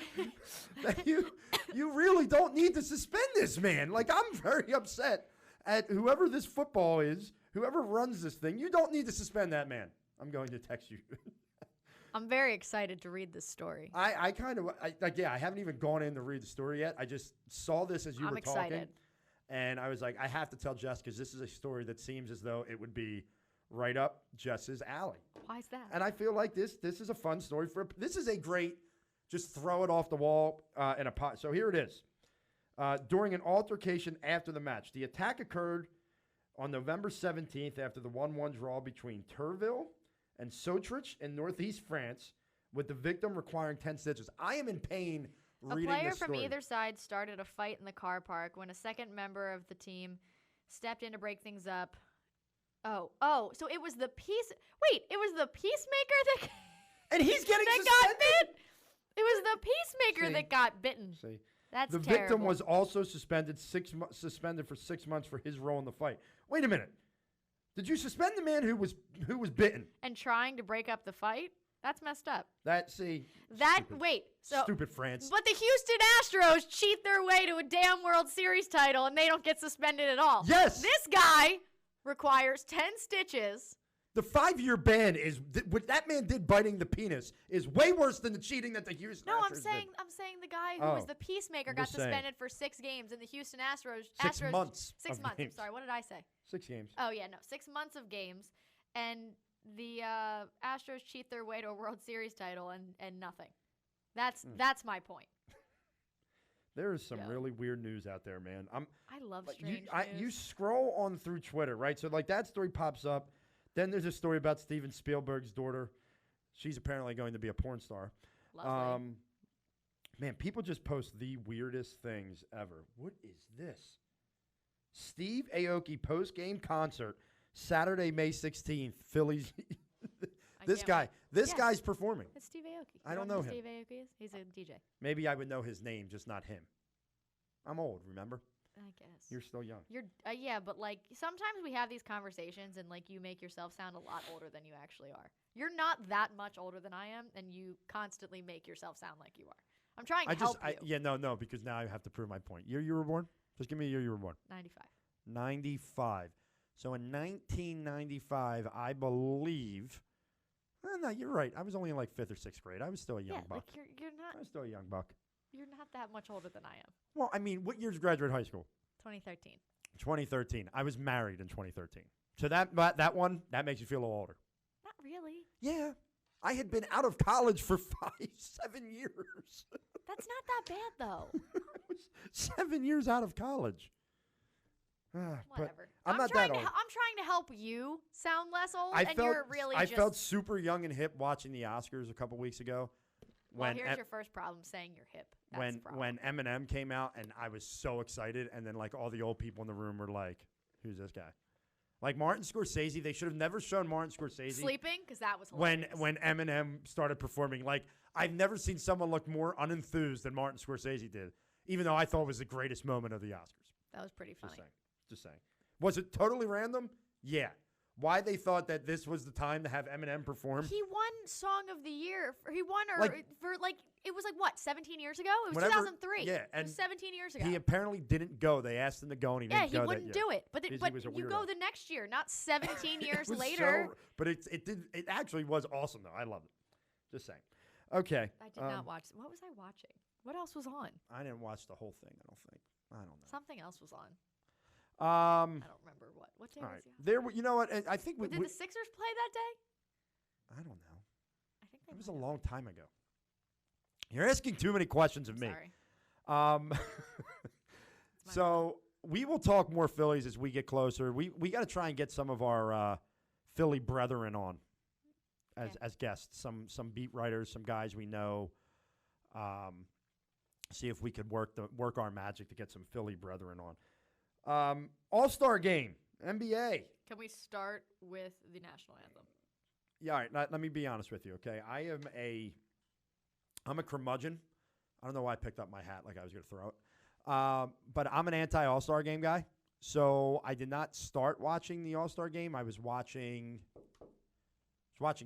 That you really don't need to suspend this man. Like, I'm very upset at whoever this football is, whoever runs this thing. You don't need to suspend that man. I'm going to text you. I'm very excited to read this story. I haven't even gone in to read the story yet. I just saw this as you were talking. I'm excited. And I was like, I have to tell Jess because this is a story that seems as though it would be right up Jess's alley. Why is that? And I feel like this is a fun story. This is a great, just throw it off the wall in a pot. So here it is. During an altercation after the match, the attack occurred on November 17th after the 1-1 draw between Turville and Sautrich in northeast France, with the victim requiring 10 stitches. I am in pain reading this story. A player from either side started a fight in the car park when a second member of the team stepped in to break things up. Oh, so it was the it was the peacemaker that and he's getting that suspended? got bit. It was the peacemaker that got bitten. See, that's the terrible. victim was also suspended for 6 months for his role in the fight. Wait a minute, did you suspend the man who was bitten and trying to break up the fight? That's messed up. Stupid France. But the Houston Astros cheat their way to a damn World Series title, and they don't get suspended at all. Yes, this guy requires 10 stitches. The 5-year ban is what that man did biting the penis is way worse than the cheating that the Houston Astros I'm saying the guy who was the peacemaker got suspended for 6 games, and the Houston Astros 6 months. 6 months. Games. I'm sorry, what did I say? 6 games. Oh yeah, no, 6 months of games, and the Astros cheat their way to a World Series title and nothing. That's my point. There is some really weird news out there, man. I love strange news. You scroll on through Twitter, right? So, like, that story pops up. Then there's a story about Steven Spielberg's daughter. She's apparently going to be a porn star. Lovely. Man, people just post the weirdest things ever. What is this? Steve Aoki post-game concert, Saturday, May 16th, Phillies. This guy's performing. It's Steve Aoki. I don't know him. Steve Aoki is? He's a DJ. Maybe I would know his name, just not him. I'm old, remember? I guess. You're still young. Yeah, but like sometimes we have these conversations and like you make yourself sound a lot older than you actually are. You're not that much older than I am, and you constantly make yourself sound like you are. I'm trying to help you. No, because now I have to prove my point. Year you were born? Just give me a year you were born. 95. 95. So in 1995, I believe. No, you're right. I was only in like 5th or 6th grade. I was still a young buck. Like you're not. I was still a young buck. You're not that much older than I am. Well, I mean, what years graduate high school? 2013. 2013. I was married in 2013. So that one, that makes you feel a little older. Not really. Yeah. I had been out of college for 7 years. That's not that bad, though. I was 7 years out of college. But Whatever. I'm not trying that old. I'm trying to help you sound less old, I and felt, you're really I just... felt super young and hip watching the Oscars a couple weeks ago. Well, here's your first problem, saying you're hip. That's the problem. When Eminem came out, and I was so excited, and then like all the old people in the room were like, "Who's this guy?" Like Martin Scorsese, they should have never shown Martin Scorsese Sleeping, because that was hilarious. when Eminem started performing. Like I've never seen someone look more unenthused than Martin Scorsese did, even though I thought it was the greatest moment of the Oscars. That was pretty funny. Just saying. Was it totally random? Yeah. Why they thought that this was the time to have Eminem perform? He won Song of the Year. He won it was like what, 17 years ago? It was Whenever- 2003. yeah, It and was 17 years ago. He apparently didn't go. They asked him to go, and he didn't go. He wouldn't do it. But Because but he was a you weirdo. go the next year, not 17 years It was later. but it actually was awesome though. I loved it. Just saying. Okay. I did not watch. What was I watching? What else was on? I didn't watch the whole thing. I don't think. I don't know. Something else was on. I I don't remember what. What day All was right. he on? There. You know what? I think we. Did the Sixers play that day? I don't know. I think they It was might a have. long time ago. You're asking too many questions of me. Sorry. So we will talk more Phillies as we get closer. We got to try and get some of our Philly brethren on as guests. Some beat writers, some guys we know. See if we could work our magic to get some Philly brethren on. All-Star game, NBA. Can we start with the national anthem? Yeah, all right. Let me be honest with you, okay? I'm a curmudgeon. I don't know why I picked up my hat like I was going to throw it. But I'm an anti-All-Star game guy. So I did not start watching the All-Star game. I was watching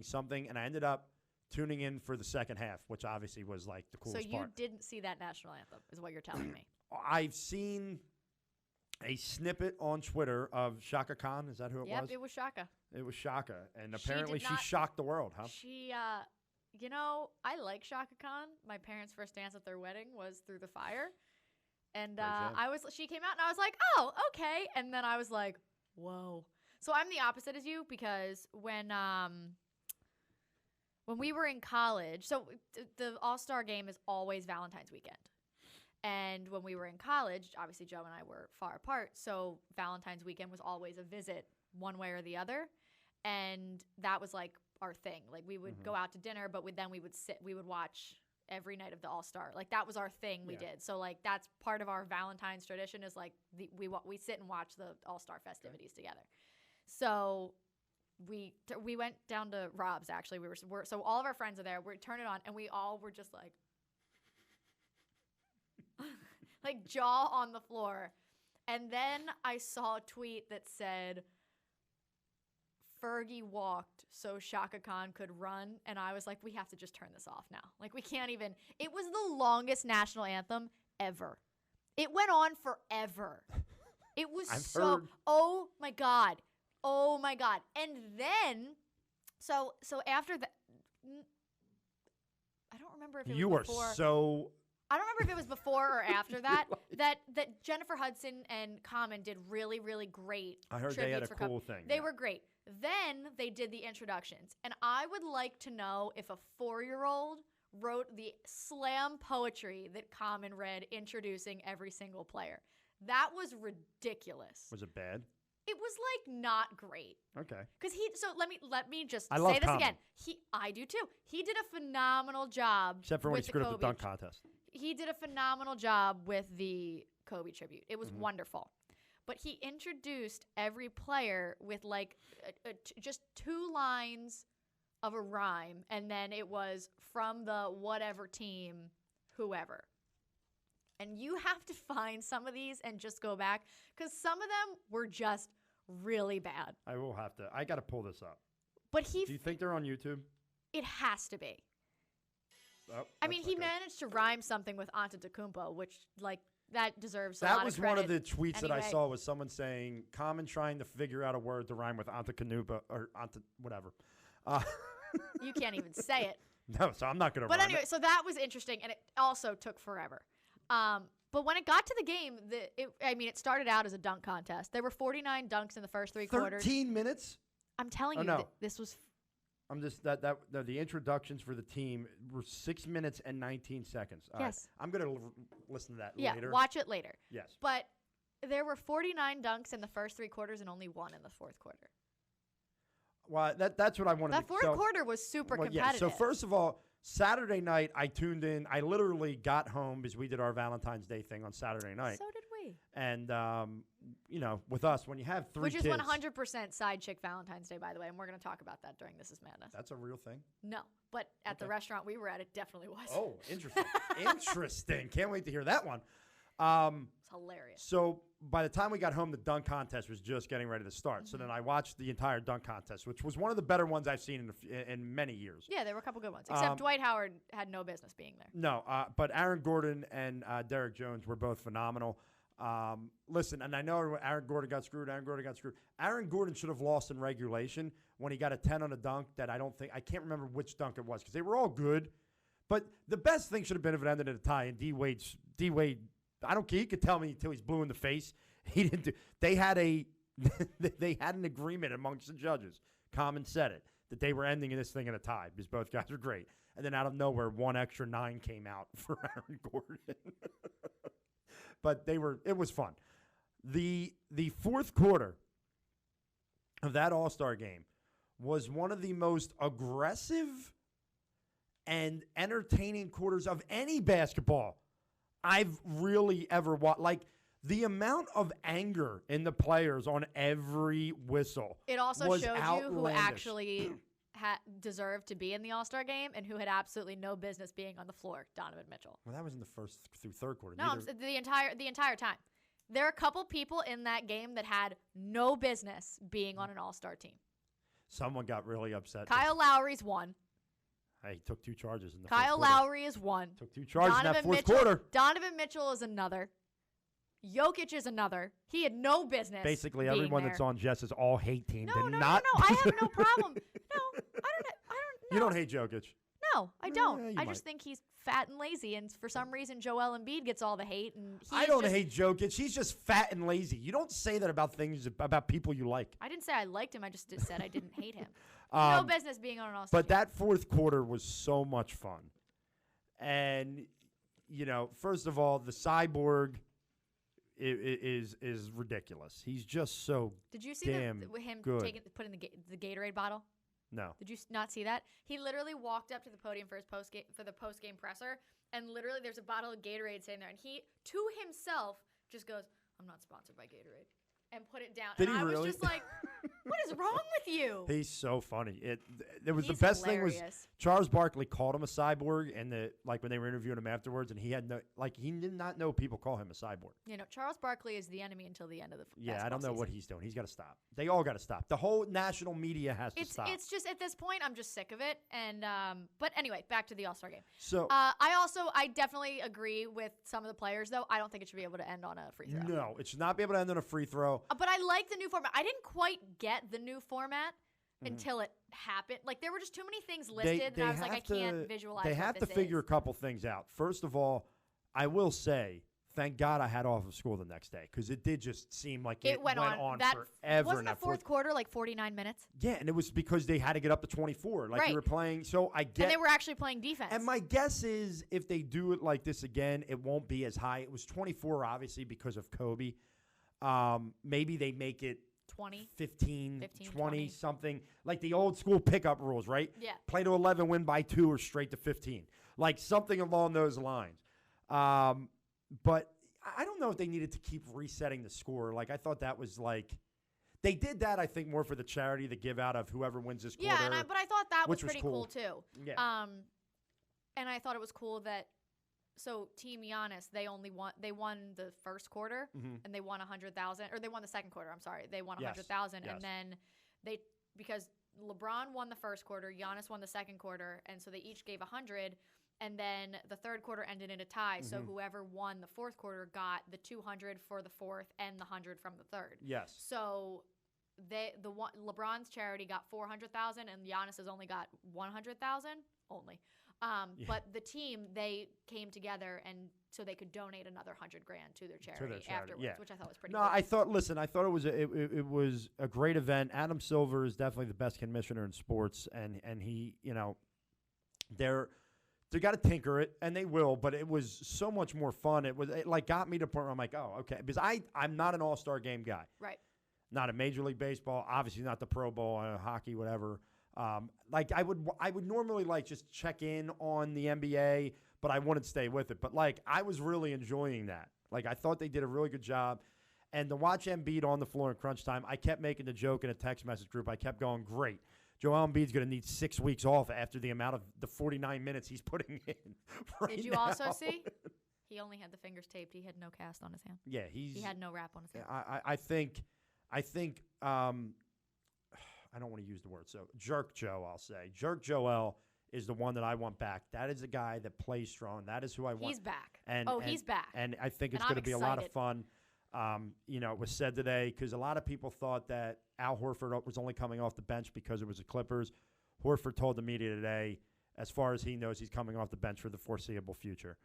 something, and I ended up tuning in for the second half, which obviously was like the coolest So you part. didn't see that national anthem, is what you're telling me. I've seen a snippet on Twitter of Shaka Khan. Is that who it Yep, was? it was Shaka. It was Shaka, and She apparently did she not- shocked the world, huh? She, I like Shaka Khan. My parents' first dance at their wedding was through the fire. And she came out and I was like, oh, okay. And then I was like, whoa. So I'm the opposite as you because when we were in college, so the All-Star game is always Valentine's weekend. And when we were in college, obviously Joe and I were far apart, so Valentine's weekend was always a visit one way or the other. And that was like our thing. Like we would go out to dinner, but we would watch every night of the All-Star. Like that was our thing we did. So like that's part of our Valentine's tradition is like we sit and watch the All-Star festivities together. So we went down to Rob's actually. So all of our friends are there. We turn it on and we all were just like like jaw on the floor. And then I saw a tweet that said Fergie walked so Shaka Khan could run, and I was like, we have to just turn this off now. Like, we can't even. It was the longest national anthem ever. It went on forever. It was heard. Oh my god. And then, so after that, I don't remember if it You was are before. so. I don't remember if it was before or after that. that Jennifer Hudson and Common did really, really great. I heard they had a tributes for cool thing. They were great. Then they did the introductions, and I would like to know if a 4-year-old wrote the slam poetry that Common read introducing every single player. That was ridiculous. Was it bad? It was like not great. Okay. Because let me just I love say this Common. again. I do too. He did a phenomenal job. Except for when he with the screwed up the Kobe dunk contest. He did a phenomenal job with the Kobe tribute. It was wonderful. But he introduced every player with like just 2 lines of a rhyme, and then it was from the whatever team, whoever. And you have to find some of these and just go back, because some of them were just really bad. I will have to. I got to pull this up. But Do you think they're on YouTube? it has to be. Oh, I mean, that's he not good. managed to rhyme something with Antetokounmpo, which, like, that deserves a That lot was of one credit. of the tweets that I Anyway. saw was someone saying, Common trying to figure out a word to rhyme with Antetokounmpo or whatever. You can't even say it. No, so I'm not going to But run anyway, it. so that was interesting, and it also took forever. But when it got to the game, it started out as a dunk contest. There were 49 dunks in the first 3 quarters. 13 minutes? I'm telling Oh, you, no. this was. I'm just the introductions for the team were 6 minutes and 19 seconds. All right. Yes. I'm going to listen to that Yeah, later. watch it later. Yes. But there were 49 dunks in the first 3 quarters and only 1 in the fourth quarter. Well, that's what I wanted That to fourth quarter was super competitive. So first of all, Saturday night I tuned in. I literally got home because we did our Valentine's Day thing on Saturday night. So did we. And with us, when you have 3 Which kids, is 100% side chick Valentine's Day, by the way, and we're going to talk about that during This Is Madness. that's a real thing. No, but at the Okay. restaurant we were at, it definitely was. Oh, interesting. Interesting. Can't wait to hear that one. It's hilarious. So by the time we got home, the dunk contest was just getting ready to start. So then I watched the entire dunk contest, which was one of the better ones I've seen in many years. Yeah, there were a couple good ones. Except Dwight Howard had no business being there. No, but Aaron Gordon and Derek Jones were both phenomenal. Listen, and I know Aaron Gordon got screwed. Aaron Gordon should have lost in regulation when he got a 10 on a dunk that I can't remember which dunk it was because they were all good. But the best thing should have been if it ended in a tie. And D Wade, I don't care. He could tell me until he's blue in the face. He didn't do. They had they had an agreement amongst the judges. Common said it that they were ending this thing in a tie because both guys were great. And then out of nowhere, 1 extra 9 came out for Aaron Gordon. But it was fun. The fourth quarter of that All-Star game was one of the most aggressive and entertaining quarters of any basketball I've really ever watched. Like, the amount of anger in the players on every whistle. It also was showed you who outlandish. actually deserved to be in the All-Star game and who had absolutely no business being on the floor. Donovan Mitchell. Well, that was in the first through third quarter. No, the entire time. There are a couple people in that game that had no business being on an All-Star team. Someone got really upset. Kyle Lowry's one. He took 2 charges in the Kyle first quarter. Lowry is one. Took 2 charges in that fourth quarter. Donovan Mitchell is another. Jokic is another. He had no business. Basically, being everyone there. that's on Jess's all hate team No, did no, not. no. I have no problem. No, I don't. You don't hate Jokic. No, I don't. you I might. just think he's fat and lazy, and for some reason, Joel Embiid gets all the hate. And I don't hate Jokic. He's just fat and lazy. You don't say that about people you like. I didn't say I liked him. I just said I didn't hate him. No business being on an All-Star But team. that fourth quarter was so much fun. And, first of all, the cyborg is ridiculous. He's just so Did you see damn him good. putting the Gatorade bottle? No. Did you not see that? He literally walked up to the podium for the post game presser, and literally there's a bottle of Gatorade sitting there, and he to himself just goes, "I'm not sponsored by Gatorade," and put it down. Did and he I was really? just like, "What is wrong with you?" He's so funny. It was He's the best thing was hilarious. Charles Barkley called him a cyborg, and when they were interviewing him afterwards, and he did not know people call him a cyborg. Charles Barkley is the enemy until the end of the Yeah, I don't know basketball what season. he's doing. He's got to stop. They all got to stop. The whole national media has to stop. It's just at this point I'm just sick of it. And but anyway, back to the All-Star game. So I definitely agree with some of the players though. I don't think it should be able to end on a free throw. no, it should not be able to end on a free throw. But I like the new format. I didn't quite get the new format Mm-hmm. until it happened. Like there were just too many things listed, and I was like, I can't visualize. They what have to this figure a is. couple things out. First of all, I will say, thank God I had off of school the next day because it did just seem like it went on that forever. wasn't in the that fourth quarter like 49 minutes, Yeah, and it was because they had to get up to 24, like Right. they were playing. So I get. and they were actually playing defense. And my guess is if they do it like this again, it won't be as high. It was 24, obviously, because of Kobe. Maybe they make it 20. 15, 20. 20, something. Like the old school pickup rules, right? Yeah. Play to 11, win by 2, or straight to 15. Like something along those lines. But I don't know if they needed to keep resetting the score. Like I thought that was like – they did that, I think, more for the charity, the give out of whoever wins this quarter. Yeah, but I thought that was which was pretty cool. too. Yeah. And I thought it was cool that Team Giannis, they won the first quarter and they won 100,000, or they won the second quarter. I'm sorry, they won 100,000, Yes. and then because LeBron won the first quarter, Giannis won the second quarter, and so they each gave 100. And then the third quarter ended in a tie, so whoever won the fourth quarter got the 200 for the fourth and the 100 from the third. Yes. So LeBron's charity got 400,000 and Giannis has only got 100,000 only. But the team, they came together and so they could donate another $100,000 to their charity afterwards, which I thought was pretty cool. I thought it was it was a great event. Adam Silver is definitely the best commissioner in sports, and he, they got to tinker it, and they will, but it was so much more fun. It got me to the point where I'm like, oh, okay, because I'm not an all-star game guy. Right. Not a Major League Baseball, obviously not the Pro Bowl, hockey, whatever. I would normally just check in on the NBA, but I wouldn't stay with it. But I was really enjoying that. I thought they did a really good job. And to watch Embiid on the floor in crunch time, I kept making the joke in a text message group. I kept going, great. Joel Embiid's going to need 6 weeks off after the amount of the 49 minutes he's putting in. Did you also see? He only had the fingers taped. He had no cast on his hand. Yeah, he had no wrap on his hand. I think I don't want to use the word, so Jerk Joe, I'll say. Jerk Joel is the one that I want back. That is a guy that plays strong. That is who I want. He's back. He's back. And I think it's going to be a lot of fun. It was said today because a lot of people thought that Al Horford was only coming off the bench because it was the Clippers. Horford told the media today, as far as he knows, he's coming off the bench for the foreseeable future,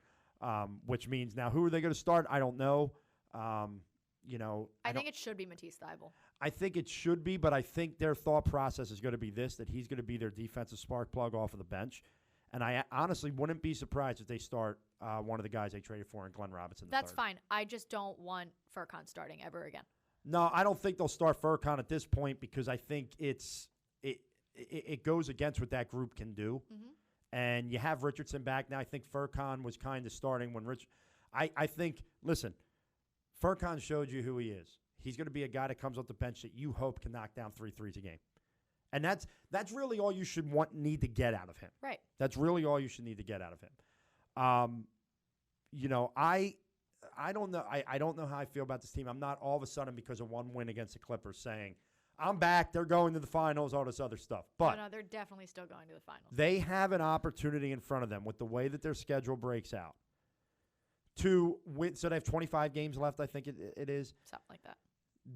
which means now who are they going to start? I don't know. I think it should be Matisse Thybulle. I think it should be, but I think their thought process is going to be that he's going to be their defensive spark plug off of the bench. And I honestly wouldn't be surprised if they start one of the guys they traded for in Glenn Robinson. That's fine. I just don't want Furkan starting ever again. No, I don't think they'll start Furkan at this point because I think it goes against what that group can do. Mm-hmm. And you have Richardson back now. I think Furkan was kind of starting when I think, listen, Furkan showed you who he is. He's going to be a guy that comes off the bench that you hope can knock down 3 threes a game. And that's really all you should need to get out of him. Right. That's really all you should need to get out of him. I don't know. I don't know how I feel about this team. I'm not all of a sudden because of one win against the Clippers saying, I'm back, they're going to the finals, all this other stuff. But no, they're definitely still going to the finals. They have an opportunity in front of them with the way that their schedule breaks out to win. So they have 25 games left, I think it is. Something like that.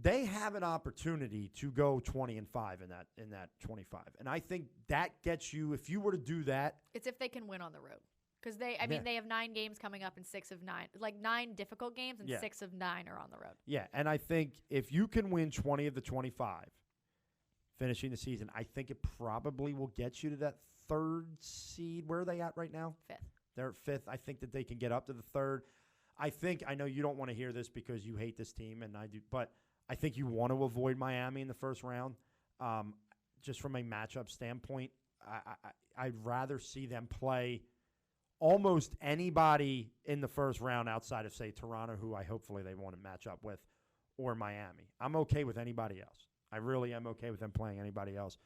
They have an opportunity to go 20-5 in that 25. And I think that gets you, if you were to do that. It's if they can win on the road. Because they have 9 games coming up and 6 of 9. 9 difficult games and 6 of 9 are on the road. Yeah, and I think if you can win 20 of the 25 finishing the season, I think it probably will get you to that 3rd seed. Where are they at right now? 5th. They're at 5th. I think that they can get up to the 3rd. I know you don't want to hear this because you hate this team, and I do, but I think you want to avoid Miami in the first round. Just from a matchup standpoint, I'd rather see them play almost anybody in the first round outside of, say, Toronto, who hopefully they want to match up with, or Miami. I'm okay with anybody else. I really am okay with them playing anybody else.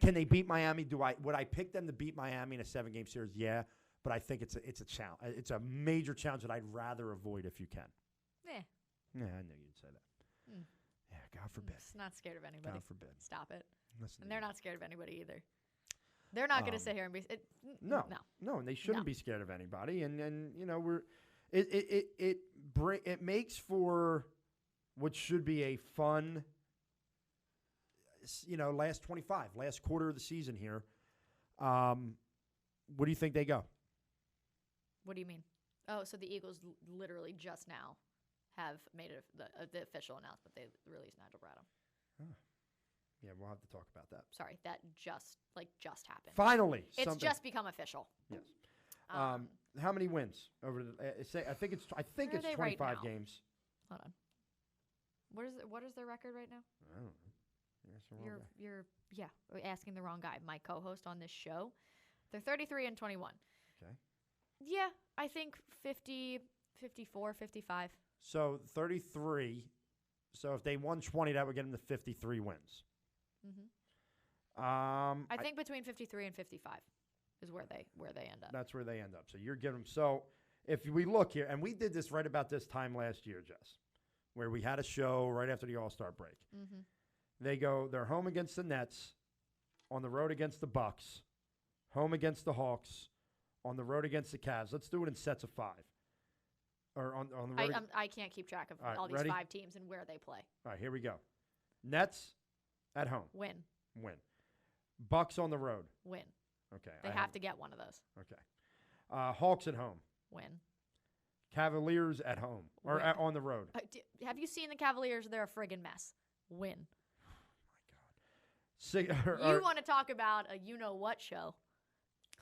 Can they beat Miami? Would I pick them to beat Miami in a 7-game series? Yeah, but I think it's a challenge. It's a major challenge that I'd rather avoid if you can. Yeah, I knew you'd say that. Mm. Yeah, God forbid. It's not scared of anybody. God forbid. Stop it. And they're not scared of anybody either. They're not going to sit here and be no, and they shouldn't be scared of anybody. And it makes for what should be a fun, last quarter of the season here. What do you think they go? What do you mean? Oh, so the Eagles literally just now have made the official announcement. They released Nigel Bradham. Oh. Yeah, we'll have to talk about that. Sorry, that just happened. Finally, it's just become official. Yes. How many wins over the? I think it's 25 right games. Hold on. What is their record right now? I don't know. You're asking the wrong guy. My co-host on this show. They're 33-21. Okay. Yeah, I think 50, 54, 55. So 33. So if they won 20, that would get them to 53 wins. Mm-hmm. I think between 53 and 55 is where they end up. That's where they end up. So you're giving them. So if we look here, and we did this right about this time last year, Jess, where we had a show right after the All-Star break. Mm-hmm. They're home against the Nets, on the road against the Bucks, home against the Hawks, on the road against the Cavs. Let's do it in sets of 5. Or on the road. I can't keep track of all these ready? 5 teams and where they play. All right, here we go. Nets, At home. Win. Win. Bucks on the road. Win. Okay. They have to get one of those. Okay. Hawks at home. Win. Cavaliers at home. Or Win. on the road. Have you seen the Cavaliers? They're a friggin' mess. Win. You want to talk about a you-know-what show.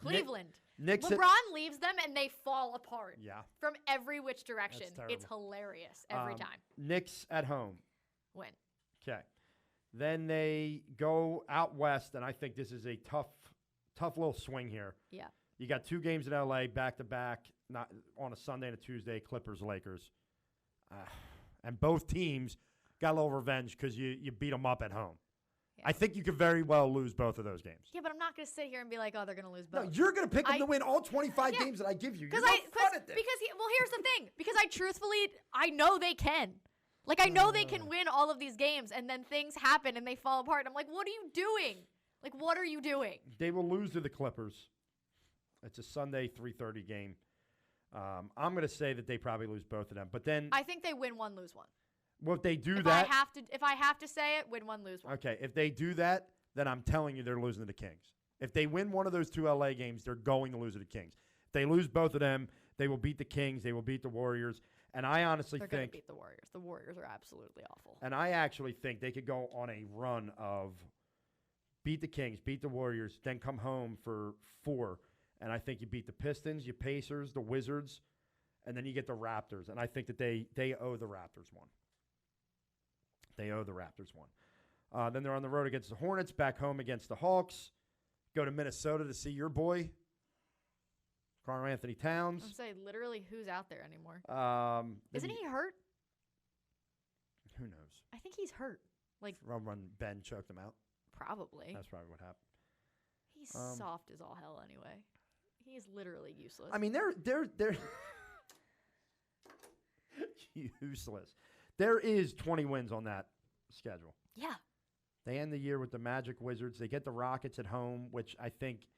Cleveland. LeBron leaves them, and they fall apart. Yeah. From every which direction. That's It's hilarious every time. Knicks at home. Win. Okay. Then they go out west, and I think this is a tough little swing here. Yeah. You got 2 games in L.A. back-to-back, not on a Sunday and a Tuesday, Clippers-Lakers. And both teams got a little revenge because you beat them up at home. Yeah. I think you could very well lose both of those games. Yeah, but I'm not going to sit here and be like, oh, they're going to lose both. No, you're going to pick them to win all 25 games that I give you. You're not fun at this. Well, here's the thing. Because I know they can. Like, I know they can win all of these games, and then things happen, and they fall apart. I'm like, what are you doing? Like, what are you doing? They will lose to the Clippers. It's a Sunday 3:30 game. I'm going to say that they probably lose both of them. But then I think they win one, lose one. Well, if they do if that, I have to say it, win one, lose one. Okay, if they do that, then I'm telling you they're losing to the Kings. If they win one of those 2 LA games, they're going to lose to the Kings. If they lose both of them, they will beat the Kings. They will beat the Warriors. And I honestly they're think going to beat the Warriors. The Warriors are absolutely awful. And I actually think they could go on a run of beat the Kings, beat the Warriors, then come home for 4. And I think you beat the Pistons, you Pacers, the Wizards, and then you get the Raptors. And I think that they owe the Raptors one. They owe the Raptors one. Then they're on the road against the Hornets, back home against the Hawks. Go to Minnesota to see your boy, Karl Anthony Towns. I'm saying literally who's out there anymore. Isn't he hurt? Who knows? I think he's hurt. Like when Ben choked him out. Probably. That's probably what happened. He's soft as all hell anyway. He's literally useless. I mean, they're useless. There is 20 wins on that schedule. Yeah. They end the year with the Magic Wizards. They get the Rockets at home, which I think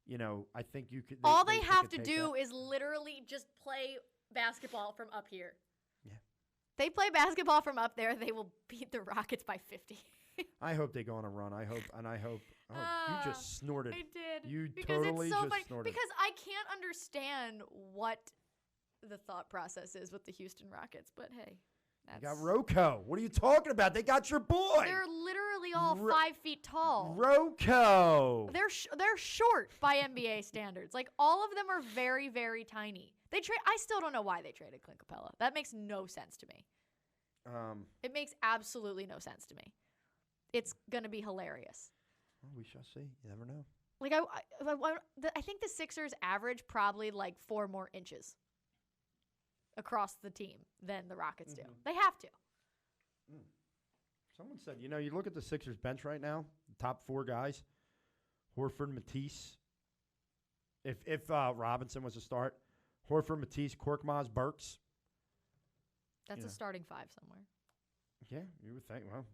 you could. All they have to do is literally just play basketball from up here. Yeah. They play basketball from up there, they will beat the Rockets by 50. I hope they go on a run. I hope. Oh, you just snorted. I did. You because totally it's so just funny. snorted. Because I can't understand what the thought process is with the Houston Rockets, but hey. You got Rocco. What are you talking about? They got your boy. They're literally all 5 feet tall. Rocco. They're short by NBA standards. Like, all of them are very, very tiny. I still don't know why they traded Clint Capella. That makes no sense to me. It makes absolutely no sense to me. It's going to be hilarious. Well, we shall see. You never know. Like, I think the Sixers average probably like 4 more inches across the team than the Rockets do. They have to. Someone said, you look at the Sixers bench right now, the top 4 guys, Horford, Matisse. If Robinson was to start, Horford, Matisse, Korkmaz, Burks. That's a starting 5 somewhere. Yeah, you would think. Well,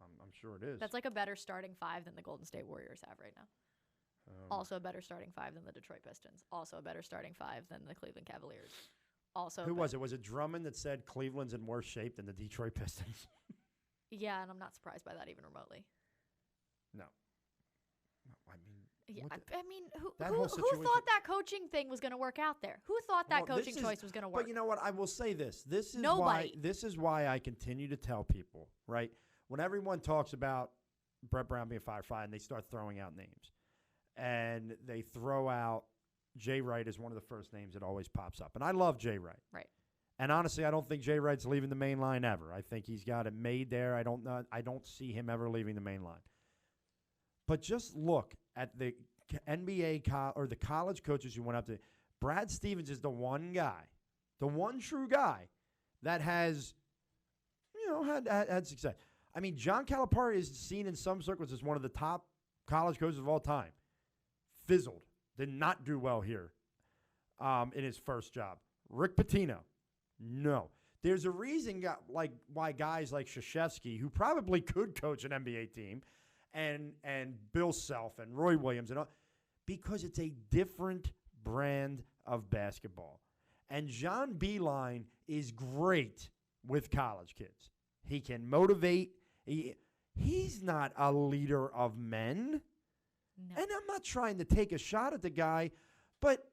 I'm sure it is. That's like a better starting 5 than the Golden State Warriors have right now. Also a better starting 5 than the Detroit Pistons. Also a better starting 5 than the Cleveland Cavaliers. Also, who was it? Was it Drummond that said Cleveland's in worse shape than the Detroit Pistons? Yeah, and I'm not surprised by that even remotely. No, I mean, yeah, I mean, who thought that coaching thing was going to work out there? Who thought that coaching choice was going to work? But you know what? I will say this. This is why I continue to tell people, right? When everyone talks about Brett Brown being fired, and they start throwing out names, and they throw out Jay Wright is one of the first names that always pops up. And I love Jay Wright. Right. And honestly, I don't think Jay Wright's leaving the main line ever. I think he's got it made there. I don't see him ever leaving the main line. But just look at the NBA or the college coaches who went up to. Brad Stevens is the one guy, the one true guy that has, had success. I mean, John Calipari is seen in some circles as one of the top college coaches of all time. Fizzled. Did not do well here in his first job. Rick Pitino, no. There's a reason why guys like Krzyzewski, who probably could coach an NBA team, and Bill Self and Roy Williams, and all, because it's a different brand of basketball. And John Beilein is great with college kids. He can motivate. he's not a leader of men. No. And I'm not trying to take a shot at the guy, but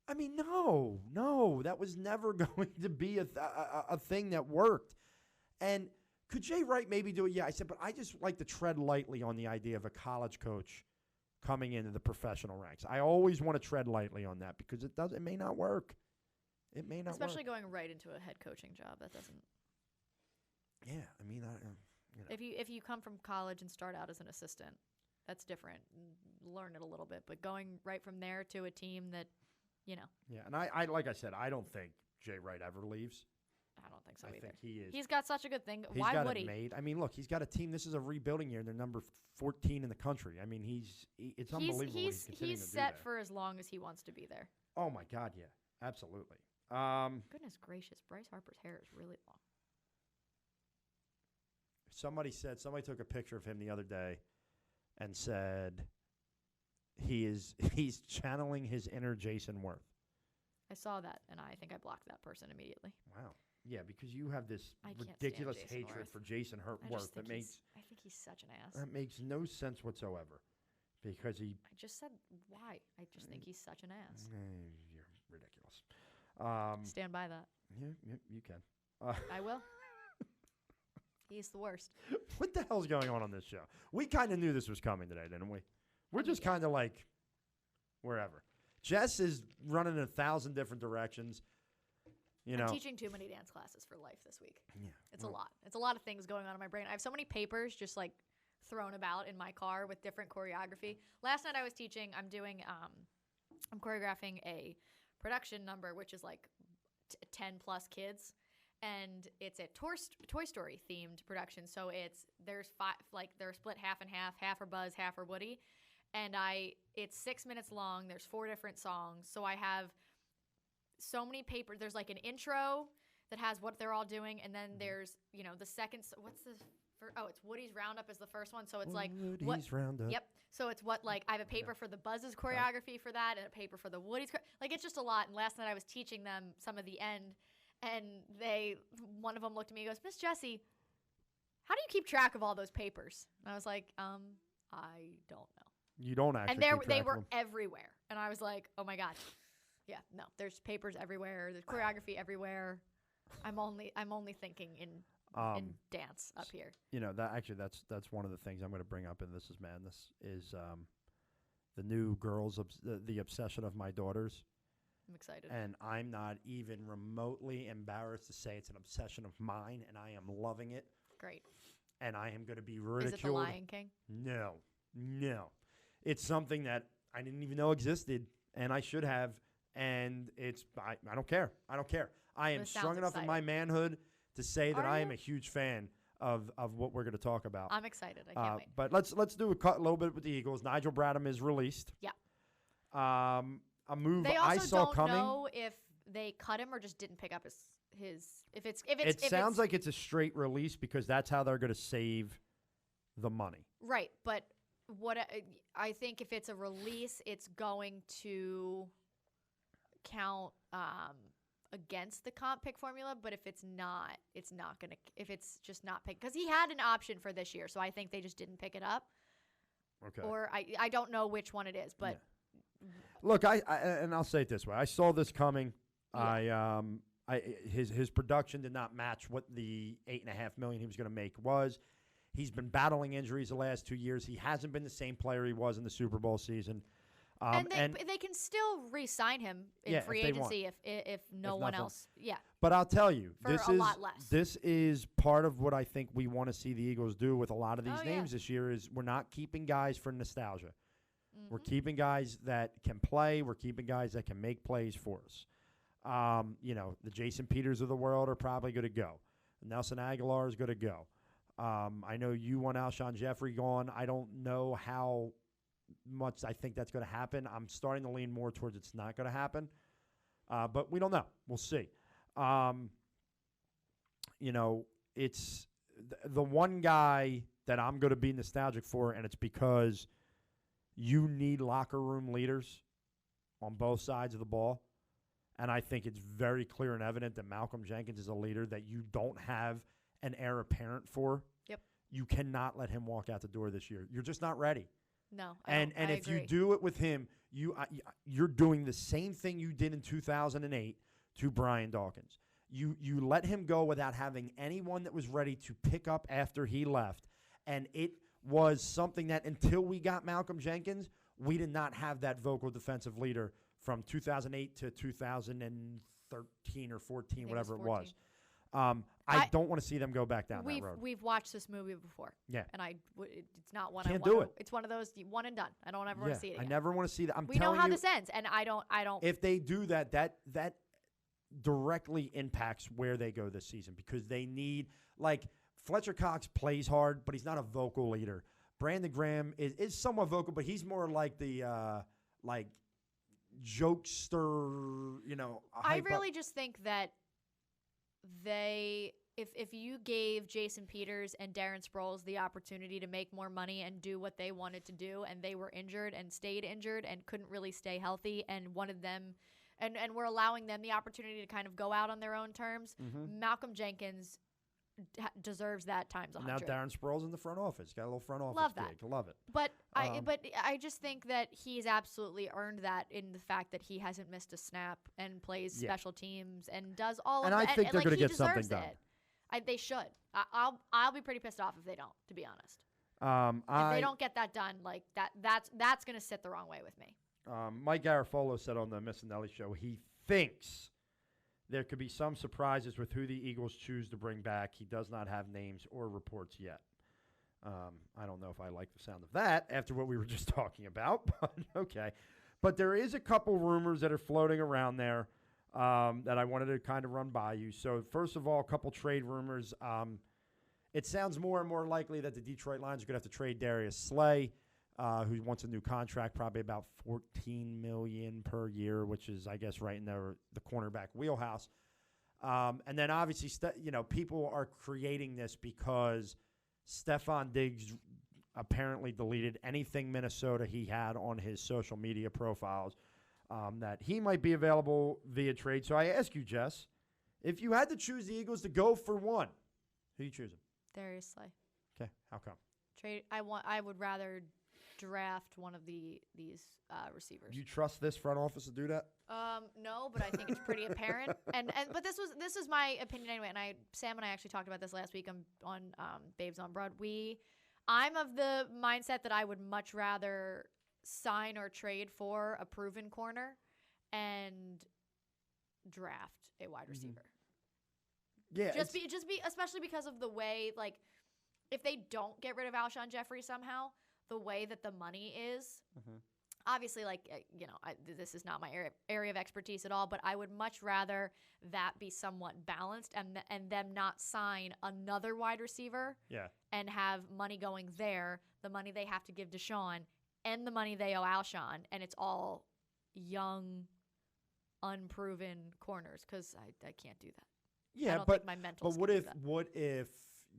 I mean, no, that was never going to be a thing that worked. And could Jay Wright maybe do it? Yeah, I said, but I just like to tread lightly on the idea of a college coach coming into the professional ranks. I always want to tread lightly on that because it may not work. It may not Especially work. going right into a head coaching job. That doesn't. Yeah, I mean, If you come from college and start out as an assistant, that's different. Learn it a little bit, but going right from there to a team that, Yeah, and I like I said, I don't think Jay Wright ever leaves. I don't think so I either. think he is. He's got such a good thing. He's Why got would it he? made. I mean, look, he's got a team. This is a rebuilding year. They're number 14 in the country. I mean, it's unbelievable. what he's continuing He's to do set there. for as long as he wants to be there. Oh my God, yeah, absolutely. Goodness gracious, Bryce Harper's hair is really long. Somebody took a picture of him the other day, and said he's channeling his inner Jason Worth. I saw that, and I think I blocked that person immediately. Wow. Yeah, because you have this I can't stand ridiculous Jason hatred Worth. for Jason I Worth just think I think he's such an ass. that makes no sense whatsoever. Because he I just said why. I just think he's such an ass. you're ridiculous. Stand by that. Yeah, you can. I will. He's the worst. What the hell's going on this show? We kind of knew this was coming today, didn't we? We're just kind of like wherever. Jess is running in 1,000 different directions. I'm teaching too many dance classes for life this week. Yeah, It's a lot. It's a lot of things going on in my brain. I have so many papers just like thrown about in my car with different choreography. Last night I was teaching, I'm choreographing a production number, which is like 10 plus kids. And it's a Toy Story themed production. So there's five, like they're split half and half are Buzz, half are Woody. And it's 6 minutes long. There's 4 different songs. So I have so many papers. There's like an intro that has what they're all doing. And then there's, the second, it's Woody's Roundup is the first one. So it's like, Woody's Roundup. Yep. So it's I have a paper for the Buzz's choreography for that and a paper for the Woody's. Like it's just a lot. And last night I was teaching them some of the end. And one of them looked at me and goes, Miss Jessie, how do you keep track of all those papers? And I was like, I don't know. You don't actually. And they were everywhere. And I was like, oh my God. Yeah, no, there's papers everywhere. There's choreography everywhere. I'm only thinking in dance up here. That's one of the things I'm going to bring up in This Is Madness is the new girls, the obsession of my daughters. I'm excited. And I'm not even remotely embarrassed to say it's an obsession of mine, and I am loving it. Great. And I am going to be ridiculed. Is it The Lion King? No. It's something that I didn't even know existed, and I should have. And I don't care. I am strong enough in my manhood to say that I am a huge fan of what we're going to talk about. I'm excited. I can't wait. But let's do a little bit with the Eagles. Nigel Bradham is released. Yeah. A move they I also saw don't coming. know if they cut him or just didn't pick up his. It sounds like it's a straight release because that's how they're going to save the money. Right, but what I think if it's a release, it's going to count against the comp pick formula. But if it's not, it's not going to. If it's just not picked, because he had an option for this year, so I think they just didn't pick it up. Okay. Or I don't know which one it is, but. Yeah. Look, and I'll say it this way: I saw this coming. Yeah. His production did not match what the $8.5 million he was going to make was. He's been battling injuries the last 2 years. He hasn't been the same player he was in the Super Bowl season. And they can still re-sign him in free agency if no one else. Yeah. But I'll tell you, lot less. This is part of what I think we want to see the Eagles do with a lot of these names this year is we're not keeping guys for nostalgia. Mm-hmm. We're keeping guys that can play. We're keeping guys that can make plays for us. The Jason Peters of the world are probably going to go. Nelson Aguilar is going to go. I know you want Alshon Jeffrey gone. I don't know how much I think that's going to happen. I'm starting to lean more towards it's not going to happen. But we don't know. We'll see. It's the one guy that I'm going to be nostalgic for, and it's because you need locker room leaders on both sides of the ball. And I think it's very clear and evident that Malcolm Jenkins is a leader that you don't have an heir apparent for You cannot let him walk out the door this year. You're just not ready. No, And if you agree. do it with him, you're doing the same thing you did in 2008 to Brian Dawkins. You let him go without having anyone that was ready to pick up after he left. And it was something that until we got Malcolm Jenkins, we did not have that vocal defensive leader from 2008 to 2013 or 14, whatever it was. I don't want to see them go back down that road. We've watched this movie before. Yeah. And it's not one Can't I want do it. It's one of those one and done. I don't ever want to see it again. I never want to see that. We know how this ends, and I don't. If they do that directly impacts where they go this season because they need, like, Fletcher Cox plays hard, but he's not a vocal leader. Brandon Graham is somewhat vocal, but he's more like the jokester, I really just think that if you gave Jason Peters and Darren Sproles the opportunity to make more money and do what they wanted to do, and they were injured and stayed injured and couldn't really stay healthy and wanted them, and we're allowing them the opportunity to kind of go out on their own terms, Malcolm Jenkins deserves that times 100. Now Darren Sproles in the front office. Got a little front office Love that. gig. Love it. But I just think that he's absolutely earned that in the fact that he hasn't missed a snap and plays special teams and does all of that. And I think they're going to get something done. They should. I'll be pretty pissed off if they don't, to be honest. If they don't get that done, like that's going to sit the wrong way with me. Mike Garafolo said on the Missinelli show he thinks there could be some surprises with who the Eagles choose to bring back. He does not have names or reports yet. I don't know if I like the sound of that after what we were just talking about, but okay. But there is a couple rumors that are floating around there that I wanted to kind of run by you. So first of all, a couple trade rumors. It sounds more and more likely that the Detroit Lions are going to have to trade Darius Slay, who wants a new contract, probably about $14 million per year, which is, I guess, right in the cornerback wheelhouse. And then obviously, people are creating this because Stephon Diggs apparently deleted anything Minnesota he had on his social media profiles that he might be available via trade. So I ask you, Jess, if you had to choose the Eagles to go for one, who are you choosing? Darius Slay. Okay, how come? Trade. I would rather draft one of these receivers. You trust this front office to do that? No, but I think it's pretty apparent. But this is my opinion anyway. And Sam and I actually talked about this last week on Babes on Broad. I'm of the mindset that I would much rather sign or trade for a proven corner and draft a wide receiver. Yeah, just be especially because of the way, like, if they don't get rid of Alshon Jeffrey somehow, the way that the money is, obviously, like, this is not my area of expertise at all, but I would much rather that be somewhat balanced and them not sign another wide receiver and have money going there, the money they have to give Deshaun, and the money they owe Alshon, and it's all young, unproven corners, because I can't do that. Yeah, I don't think my mental. But what if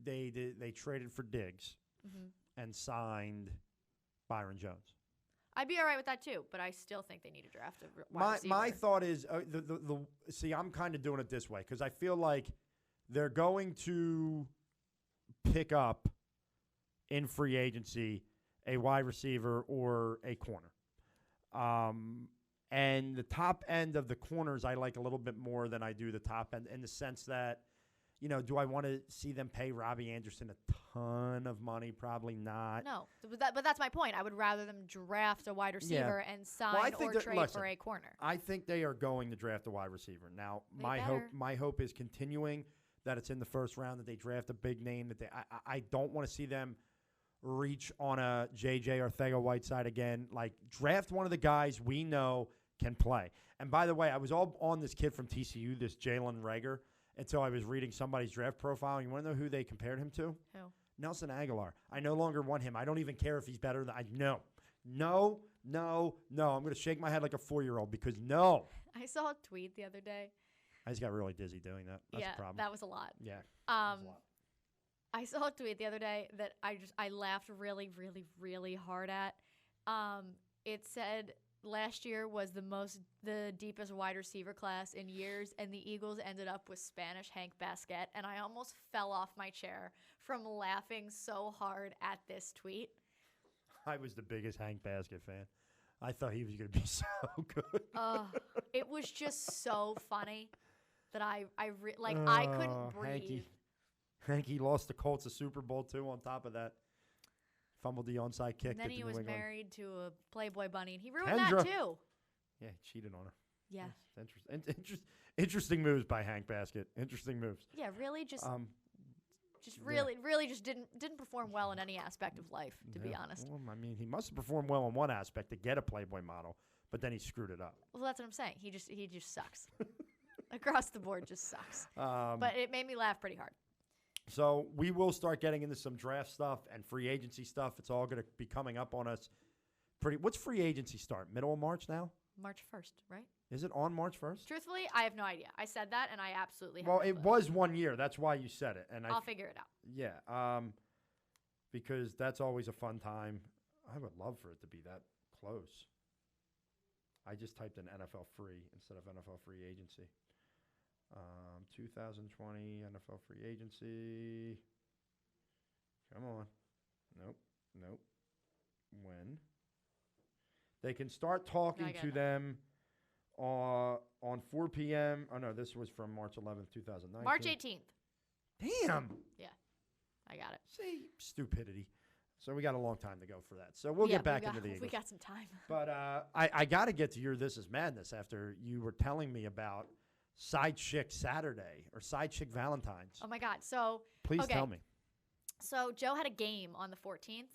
they traded for Diggs and signed Byron Jones? I'd be all right with that too, but I still think they need to draft a wide receiver. My thought is see, I'm kind of doing it this way because I feel like they're going to pick up in free agency a wide receiver or a corner. And the top end of the corners I like a little bit more than I do the top end, in the sense that, do I want to see them pay Robbie Anderson a ton of money? Probably not. No, but that's my point. I would rather them draft a wide receiver and sign or trade for a corner. I think they are going to draft a wide receiver. Now, my hope is continuing that it's in the first round, that they draft a big name. That I don't want to see them reach on a J.J. Arcega-Whiteside again. Like, draft one of the guys we know can play. And by the way, I was all on this kid from TCU, this Jalen Reagor, until I was reading somebody's draft profile. You want to know who they compared him to? Who? Nelson Aguilar. I no longer want him. I don't even care if he's better than No. I'm going to shake my head like a 4-year-old because no. I saw a tweet the other day. I just got really dizzy doing that. That's the problem. That was a lot. Yeah. That was a lot. I saw a tweet the other day that I laughed really, really, really hard at. It said last year was the deepest wide receiver class in years, and the Eagles ended up with Spanish Hank Basquet, and I almost fell off my chair from laughing so hard at this tweet. I was the biggest Hank Basket fan. I thought he was going to be so good. It was just so funny that I couldn't breathe. Hanky lost the Colts a Super Bowl too. On top of that, fumbled the onside kick. And then he was New England. married to a Playboy bunny, and he ruined Kendra. that too. Yeah, he cheated on her. Yeah. Interesting moves by Hank Basket. Interesting moves. Yeah, really really just didn't perform well in any aspect of life, to be honest. Well, I mean, he must have performed well in one aspect to get a Playboy model, but then he screwed it up. Well, that's what I'm saying. He just sucks. Across the board, just sucks. But it made me laugh pretty hard. So we will start getting into some draft stuff and free agency stuff. It's all going to be coming up on us. What's free agency start? Middle of March now? March 1st, right? Is it on March 1st? Truthfully, I have no idea. I said that, and I absolutely have Well, no it clue. was 1 year. That's why you said it. And I'll figure it out. Yeah, because that's always a fun time. I would love for it to be that close. I just typed in NFL free instead of NFL free agency. 2020 NFL free agency. Come on. Nope. When? They can start talking to them on 4 p.m. Oh, no, this was from March 11th, 2019. March 18th. Damn. Yeah, I got it. See, stupidity. So we got a long time to go for that. So we'll get back into the Eagles. We got some time. But I got to get to your This Is Madness after you were telling me about Side Chick Saturday or Side Chick Valentine's. Oh, my God. So Please tell me. So Joe had a game on the 14th.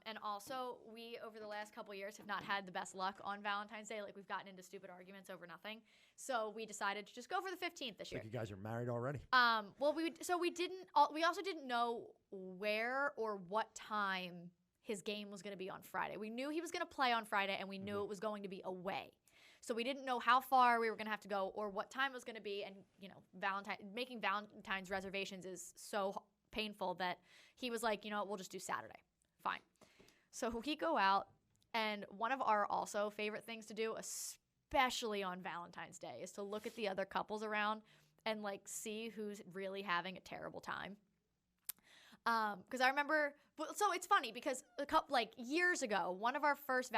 And also, we, over the last couple of years, have not had the best luck on Valentine's Day. Like, we've gotten into stupid arguments over nothing. So we decided to just go for the 15th this year. Like you guys are married already? Well, we also didn't know where or what time his game was going to be on Friday. We knew he was going to play on Friday, and we knew it was going to be away. So we didn't know how far we were going to have to go or what time it was going to be. And, you know, making Valentine's reservations is so painful that he was like, you know what, we'll just do Saturday. Fine. So we go out, and one of our also favorite things to do, especially on Valentine's Day, is to look at the other couples around and, like, see who's really having a terrible time. Because I remember, so it's funny because years ago, one of our first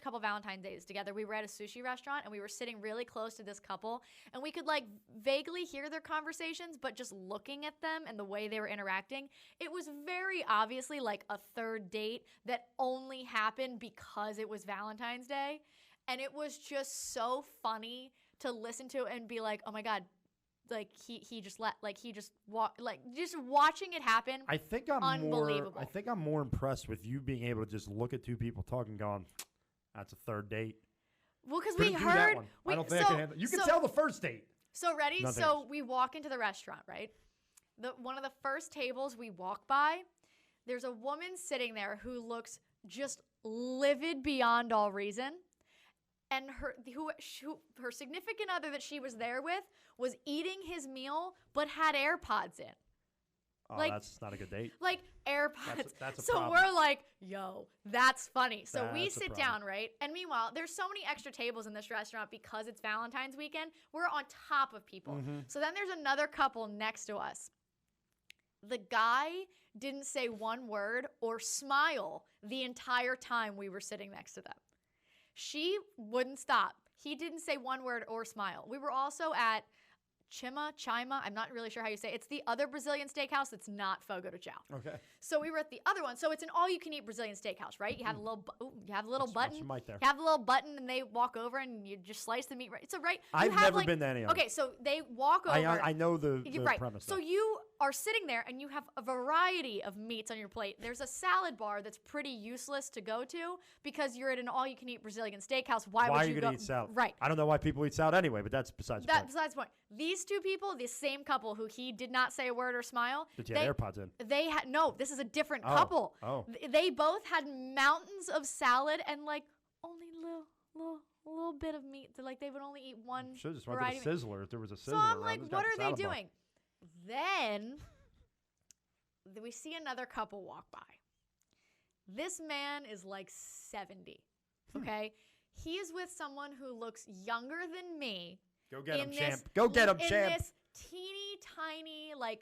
couple Valentine's days together, we were at a sushi restaurant and we were sitting really close to this couple, and we could like vaguely hear their conversations, but just looking at them and the way they were interacting, it was very obviously like a third date that only happened because it was Valentine's Day, and it was just so funny to listen to and be like, oh my God. Like just watching it happen. I think I'm unbelievable. I think I'm more impressed with you being able to just look at two people talking, going, "That's a third date." Well, because Couldn't we do that heard. one. I don't think I can handle. You can tell the first date. So ready? Nothing So else. we walk into the restaurant, right? One of the first tables we walk by, there's a woman sitting there who looks just livid beyond all reason. And her significant other that she was there with was eating his meal, but had AirPods in. Oh, like, that's not a good date. Like AirPods. That's a so problem. we're like, yo, that's funny. So we That's a sit problem. down, right? And meanwhile, there's so many extra tables in this restaurant because it's Valentine's weekend. We're on top of people. Mm-hmm. So then there's another couple next to us. The guy didn't say one word or smile the entire time we were sitting next to them. She wouldn't stop. He didn't say one word or smile. We were also at Chima, I'm not really sure how you say it. It's the other Brazilian steakhouse that's not Fogo de Chao. Okay. So we were at the other one. So it's an all-you-can-eat Brazilian steakhouse, right? You have a little, What's button. your mic there? You have a little button, and they walk over, and you just slice the meat. Right. So right. I've never been to any of them. Okay, so they walk over. I know the right. premise. So though. you are sitting there, and you have a variety of meats on your plate. There's a salad bar that's pretty useless to go to because you're at an all-you-can-eat Brazilian steakhouse. Why would are you you go? going to eat salad? Right. I don't know why people eat salad anyway, but that's besides the point. Besides the point. These two people, the same couple who he did not say a word or smile. Did you have AirPods in? They had no. This is a different couple. Oh. They both had mountains of salad and like only little bit of meat. So like they would only eat one. Should have just went variety to the Sizzler if there was a Sizzler. So I'm around. like, Just got what the are they salad bar. doing? Then we see another couple walk by. This man is like 70. Okay, he is with someone who looks younger than me. Go get him, in champ. this- Go get him, in champ. this teeny tiny, like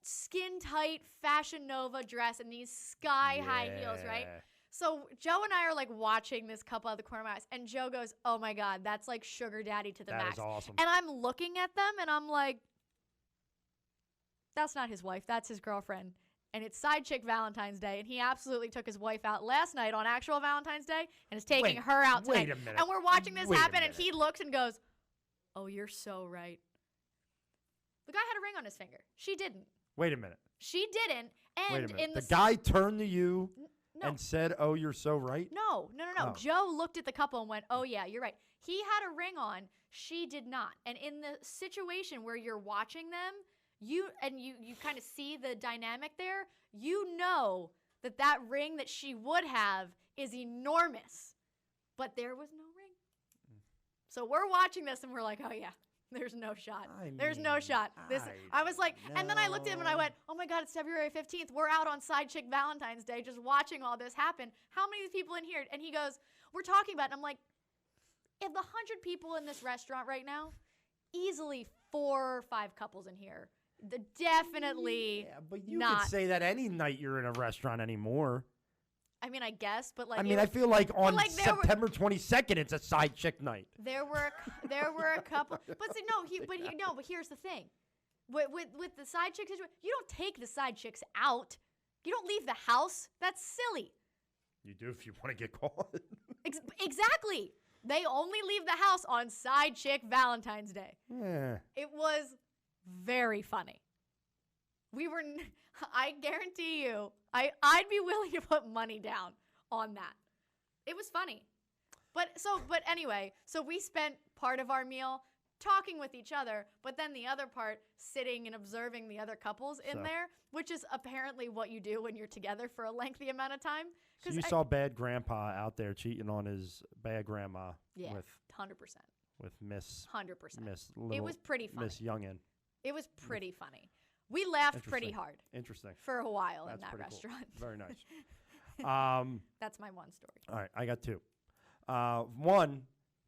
skin tight Fashion Nova dress and these sky high heels, right? So Joe and I are like watching this couple at the corner of my eyes, and Joe goes, "Oh my God, that's like sugar daddy to the max." That is awesome. And I'm looking at them, and I'm like, "That's not his wife. That's his girlfriend." And it's Side Chick Valentine's Day, and he absolutely took his wife out last night on actual Valentine's Day, and is taking her out tonight. Wait a minute. And we're watching this Wait a happen, and minute. he looks and goes, "Oh, you're so right." The guy had a ring on his finger. She didn't. Wait a minute. She didn't. And Wait a minute. in The guy turned to you no. and said, "Oh, you're so right." No. Oh. Joe looked at the couple and went, "Oh, yeah, you're right." He had a ring on. She did not. And in the situation where you're watching them, you kind of see the dynamic there, you know that ring that she would have is enormous. But there was no ring. So we're watching this and we're like, "Oh, yeah. There's no shot. There's no shot." I was like, and then I looked at him and I went, "Oh my God, it's February 15th. We're out on Side Chick Valentine's Day just watching all this happen. How many people in here?" And he goes, "We're talking about it." And I'm like, of the 100 people in this restaurant right now, easily 4 or 5 couples in here. Definitely Yeah, but you not. could say that any night you're in a restaurant anymore. I mean, I guess, but like, I mean, I feel like on like there September 22nd, it's a Side Chick night. there were a couple, but see, but here's the thing, with the side chick situation, you don't take the side chicks out, you don't leave the house. That's silly. You do if you want to get caught. Exactly. They only leave the house on Side Chick Valentine's Day. Yeah. It was very funny. I guarantee you, I'd be willing to put money down on that. It was funny. But anyway, so we spent part of our meal talking with each other, but then the other part sitting and observing the other couples in there, which is apparently what you do when you're together for a lengthy amount of time. So you saw bad grandpa out there cheating on his bad grandma. Yeah, with 100%. With Miss 100%. Miss Little. It was pretty funny. Miss Youngin. It was pretty funny. We laughed pretty hard. Interesting. For a while in That's that pretty restaurant. Cool. Very nice. That's my one story. All right, I got 2. One,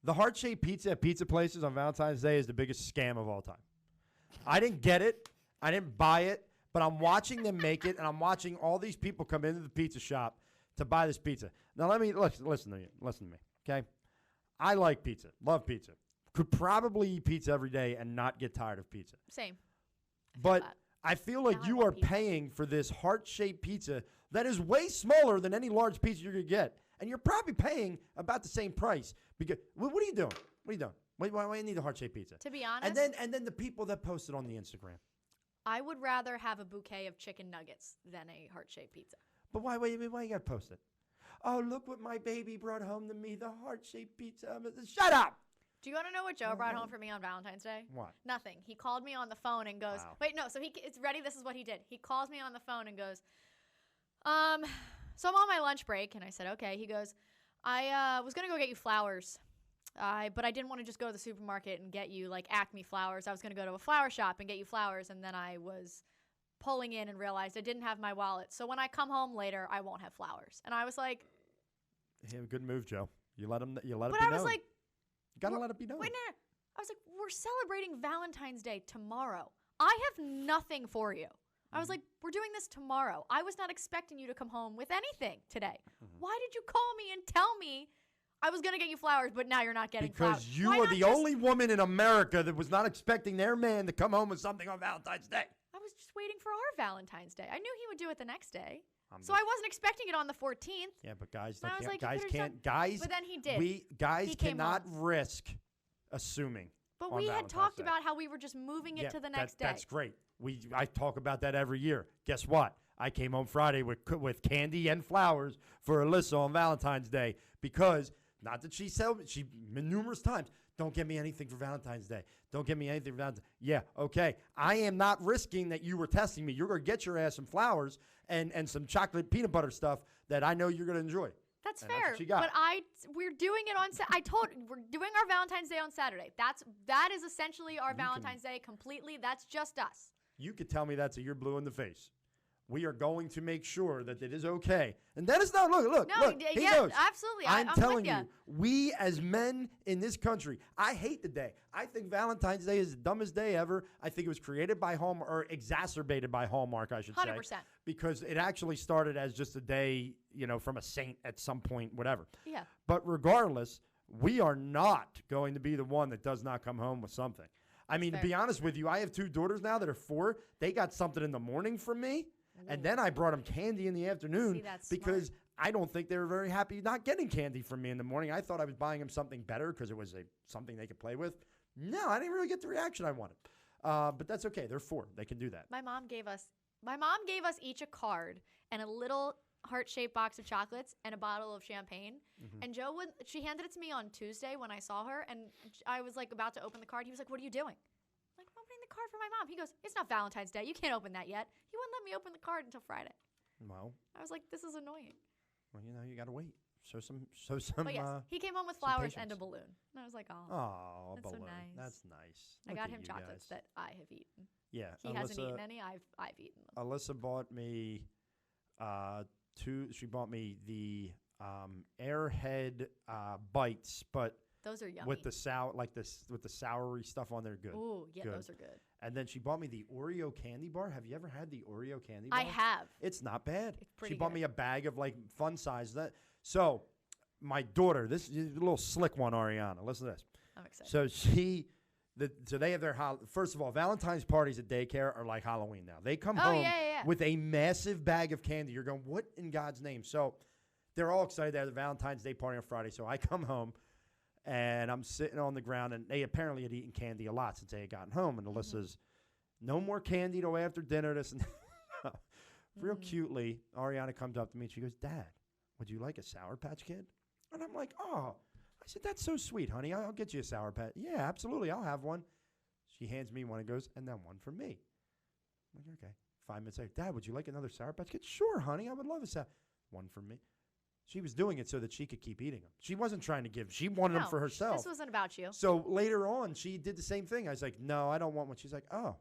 the heart-shaped pizza at pizza places on Valentine's Day is the biggest scam of all time. I didn't get it. I didn't buy it. But I'm watching them make it, and I'm watching all these people come into the pizza shop to buy this pizza. Now, let me listen to me. Listen to me, okay? I like pizza. Love pizza. Could probably eat pizza every day and not get tired of pizza. Same. But I feel like you are paying for this heart-shaped pizza that is way smaller than any large pizza you're going to get. And you're probably paying about the same price. Because what are you doing? What are you doing? Why do you need a heart-shaped pizza? To be honest. And then the people that posted on the Instagram. I would rather have a bouquet of chicken nuggets than a heart-shaped pizza. But why you got to post it? Oh, look what my baby brought home to me, the heart-shaped pizza. Shut up! Do you want to know what Joe brought home for me on Valentine's Day? What? Nothing. He called me on the phone and goes, wait, no, so it's ready. This is what he did. He calls me on the phone and goes, so I'm on my lunch break. And I said, okay. He goes, I was going to go get you flowers. But I didn't want to just go to the supermarket and get you like Acme flowers. I was going to go to a flower shop and get you flowers. And then I was pulling in and realized I didn't have my wallet. So when I come home later, I won't have flowers. And I was like, yeah, good move, Joe. You let it be known. But I was like, you got to let it be known. Wait, no. I was like, we're celebrating Valentine's Day tomorrow. I have nothing for you. I was like, we're doing this tomorrow. I was not expecting you to come home with anything today. Why did you call me and tell me I was going to get you flowers, but now you're not getting flowers? Because you are the only woman in America that was not expecting their man to come home with something on Valentine's Day. I was just waiting for our Valentine's Day. I knew he would do it the next day. So I wasn't expecting it on the 14th. Yeah, but guys, But then he did. Guys He came cannot home. risk assuming. But on we had Valentine's talked Day. about how we were just moving it to the next day. That's great. I talk about that every year. Guess what? I came home Friday with candy and flowers for Alyssa on Valentine's Day because not that she numerous times. Don't get me anything for Valentine's Day. Don't get me anything for Valentine's. Yeah, okay. I am not risking that you were testing me. You're going to get your ass some flowers and some chocolate peanut butter stuff that I know you're going to enjoy. That's And fair. that's what you got. But we're doing it on we're doing our Valentine's Day on Saturday. That is essentially our Valentine's Day completely. That's just us. You could tell me that till you're blue in the face. we are going to make sure that it is okay. And that is not, look, No, he yeah, knows. absolutely. I'm I'm telling with ya. you, we as men in this country, I hate the day. I think Valentine's Day is the dumbest day ever. I think it was created by Hallmark, or exacerbated by Hallmark, I should say. 100%. Because it actually started as just a day, from a saint at some point, whatever. Yeah. But regardless, we are not going to be the one that does not come home with something. I mean, Fair. to be honest with you, I have 2 daughters now that are 4. They got something in the morning from me. And then I brought them candy in the afternoon See, that's because I don't think they were very happy not getting candy from me in the morning. I thought I was buying them something better because it was something they could play with. No, I didn't really get the reaction I wanted. But that's okay. They're 4. They can do that. My mom gave us each a card and a little heart-shaped box of chocolates and a bottle of champagne. Mm-hmm. And Joe she handed it to me on Tuesday when I saw her, and I was like about to open the card. He was like, "What are you doing?" I'm like, "I'm opening the card for my mom." He goes, "It's not Valentine's Day. You can't open that yet." He wouldn't let me open the card until Friday. Well, I was like, "This is annoying." you got to wait. Show some. But yes, he came home with some flowers and patience. a balloon. And I was like, "Oh, Oh, that's so balloon. nice." That's nice. I Look got at him you chocolates guys. that I have eaten. Yeah, He hasn't eaten any. I've eaten them. Alyssa bought me 2. She bought me the Airhead bites, but Those are yummy. with the with the soury stuff on there. Good. Ooh, yeah, Good. those are good. And then she bought me the Oreo candy bar. Have you ever had the Oreo candy bar? I have. It's not bad. It's pretty She bought good. me a bag of fun size. So my daughter, this is a little slick one, Ariana. Listen to this. I'm excited. So so they have their first of all, Valentine's parties at daycare are like Halloween now. They come home yeah. with a massive bag of candy. You're going, what in God's name? So they're all excited. They have the Valentine's Day party on Friday. So I come home and I'm sitting on the ground, and they apparently had eaten candy a lot since they had gotten home. And Alyssa's, no more candy till after dinner. This and real cutely, Ariana comes up to me and she goes, "Dad, would you like a Sour Patch Kid?" And I'm like, "Oh." I said, "That's so sweet, honey. I'll get you a Sour Patch." "Yeah, absolutely. I'll have one." She hands me one and goes, "And then one for me." I'm like, okay. 5 minutes later, "Dad, would you like another Sour Patch Kid?" "Sure, honey. I would love a Sour." "One for me." She was doing it so that she could keep eating them. She wasn't trying to give. She wanted them for herself. This wasn't about you. So later on, she did the same thing. I was like, "No, I don't want one." She's like, "Oh,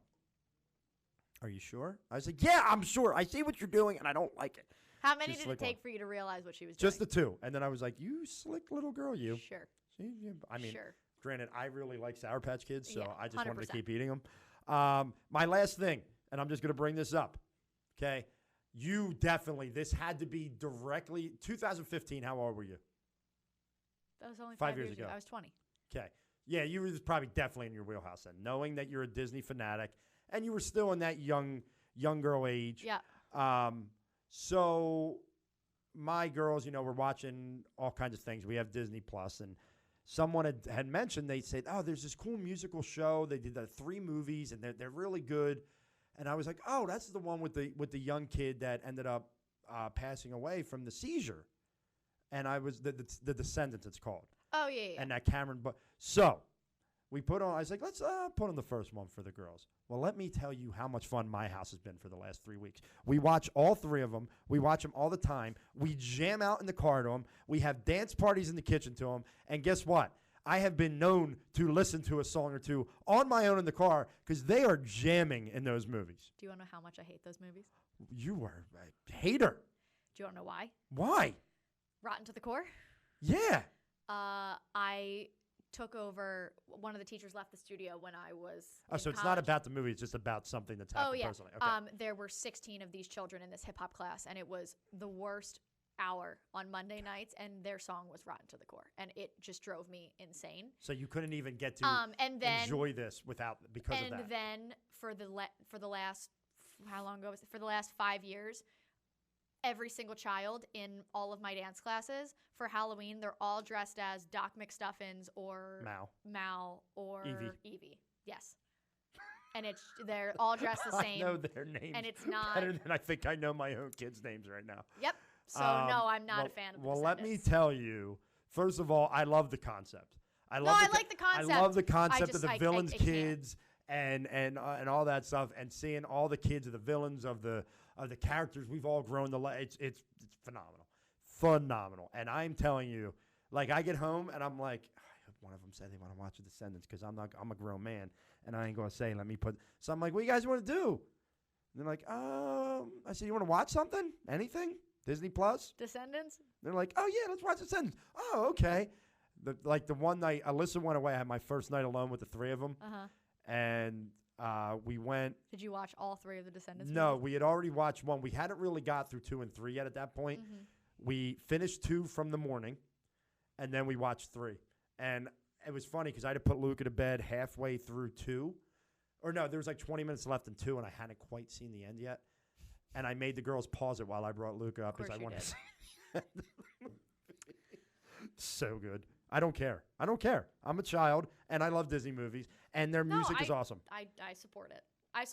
are you sure?" I was like, "Yeah, I'm sure. I see what you're doing, and I don't like it." How many She's did it slick take one. for you to realize what she was Just the doing? 2. And then I was like, "You slick little girl, you." Sure. I mean, Sure. granted, I really like Sour Patch Kids, so Yeah, I just wanted to 100%. keep eating them. My last thing, and I'm just going to bring this up, okay? You definitely, this had to be directly, 2015, how old were you? That was only 5 5 years years ago. ago. I was 20. Okay. Yeah, you were probably definitely in your wheelhouse then, knowing that you're a Disney fanatic, and you were still in that young girl age. Yeah. So my girls, were watching all kinds of things. We have Disney Plus, and someone had mentioned, they said, "Oh, there's this cool musical show. They did 3 movies, and they're really good." And I was like, "Oh, that's the one with the young kid that ended up passing away from the seizure." And I was the Descendants, it's called. Oh, yeah. And that Cameron. So we put on. I was like, "Let's put on the first one for the girls." Well, let me tell you how much fun my house has been for the last 3 weeks. We watch all 3 of them. We watch them all the time. We jam out in the car to them. We have dance parties in the kitchen to them. And guess what? I have been known to listen to a song or 2 on my own in the car because they are jamming in those movies. Do you want to know how much I hate those movies? You are a hater. Do you want to know why? Why? Rotten to the core. Yeah. I took over. One of the teachers left the studio when I was. Oh, so in it's not college. about the movie. It's just about something that's happened Oh yeah. personally. Okay. There were 16 of these children in this hip hop class, and it was the worst hour on Monday nights, and their song was Rotten to the Core, and it just drove me insane. So you couldn't even get to and then enjoy this because of that. And then for the last how long ago was it? For the last 5 years, every single child in all of my dance classes for Halloween, they're all dressed as Doc McStuffins or Mal or Evie. Yes. And they're all dressed the same. I know their names. And it's not better than I think I know my own kids' names right now. Yep. So no, I'm not a fan of the Well, let me Descendants. tell you. First of all, I love the concept. I like the concept. I love the concept of just- the I villains' can't. kids and all that stuff, and seeing all the kids of the villains of the characters we've all grown to like. It's phenomenal. And I'm telling you, like, I get home and I'm like, I hope one of them said they want to watch The Descendants because I'm a grown man and I ain't gonna say let me put. So I'm like, what do you guys want to do? they're like, I said, you want to watch something? Anything? Disney Plus? Descendants? They're like, oh, yeah, let's watch Descendants. Oh, okay. The one night, Alyssa went away. I had my first night alone with the three of them. Uh-huh. And we went. Did you watch all three of the Descendants No, movies? we had already watched one. We hadn't really got through 2 and 3 yet at that point. Mm-hmm. We finished 2 from the morning, and then we watched 3. And it was funny because I had to put Luca to bed halfway through 2. Or no, there was like 20 minutes left in 2, and I hadn't quite seen the end yet. And I made the girls pause it while I brought Luca up because I wanted to see it. So good. I don't care. I'm a child, and I love Disney movies, and their music is awesome. I support it. I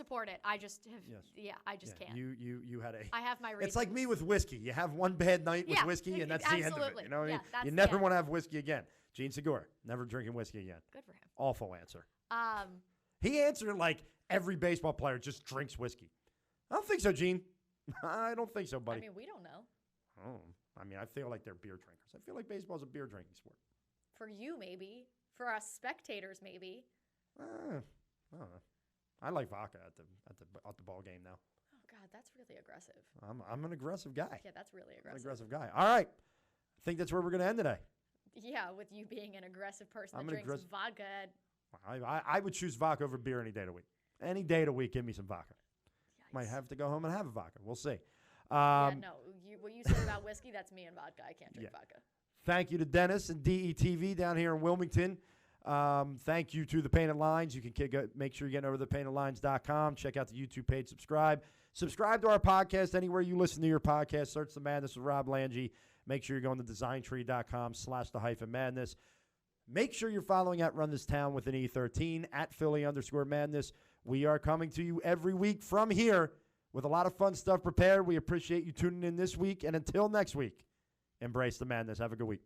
just have. Yes. I just can't. You had a. I have my reasons. It's like me with whiskey. You have one bad night with whiskey, and that's the end of it. You know what I mean? You never want to have whiskey again. Gene Segura, never drinking whiskey again. Good for him. Awful answer. He answered it like every baseball player just drinks whiskey. I don't think so, Gene. I don't think so, buddy. I mean, we don't know. Oh, I mean, I feel like they're beer drinkers. I feel like baseball's a beer drinking sport. For you, maybe. For us spectators, maybe. I don't know. I like vodka at the ball game now. Oh God, that's really aggressive. I'm an aggressive guy. Yeah, that's really I'm an aggressive. aggressive guy. All right, I think that's where we're gonna end today. Yeah, with you being an aggressive person I'm that an drinks vodka. I would choose vodka over beer any day of the week. Any day of the week, give me some vodka. Yikes. Might have to go home and have a vodka. We'll see. Yeah, no. What you said about whiskey, that's me and vodka. I can't drink vodka. Thank you to Dennis and DETV down here in Wilmington. Thank you to the Painted Lines. You can make sure you're getting over to thepaintedlines.com. Check out the YouTube page. Subscribe to our podcast anywhere you listen to your podcast. Search The Madness with Rob Lange. Make sure you're going to designtree.com/the-madness. Make sure you're following at Run This Town with an E13 at Philly_madness. We are coming to you every week from here with a lot of fun stuff prepared. We appreciate you tuning in this week. And until next week, embrace the madness. Have a good week.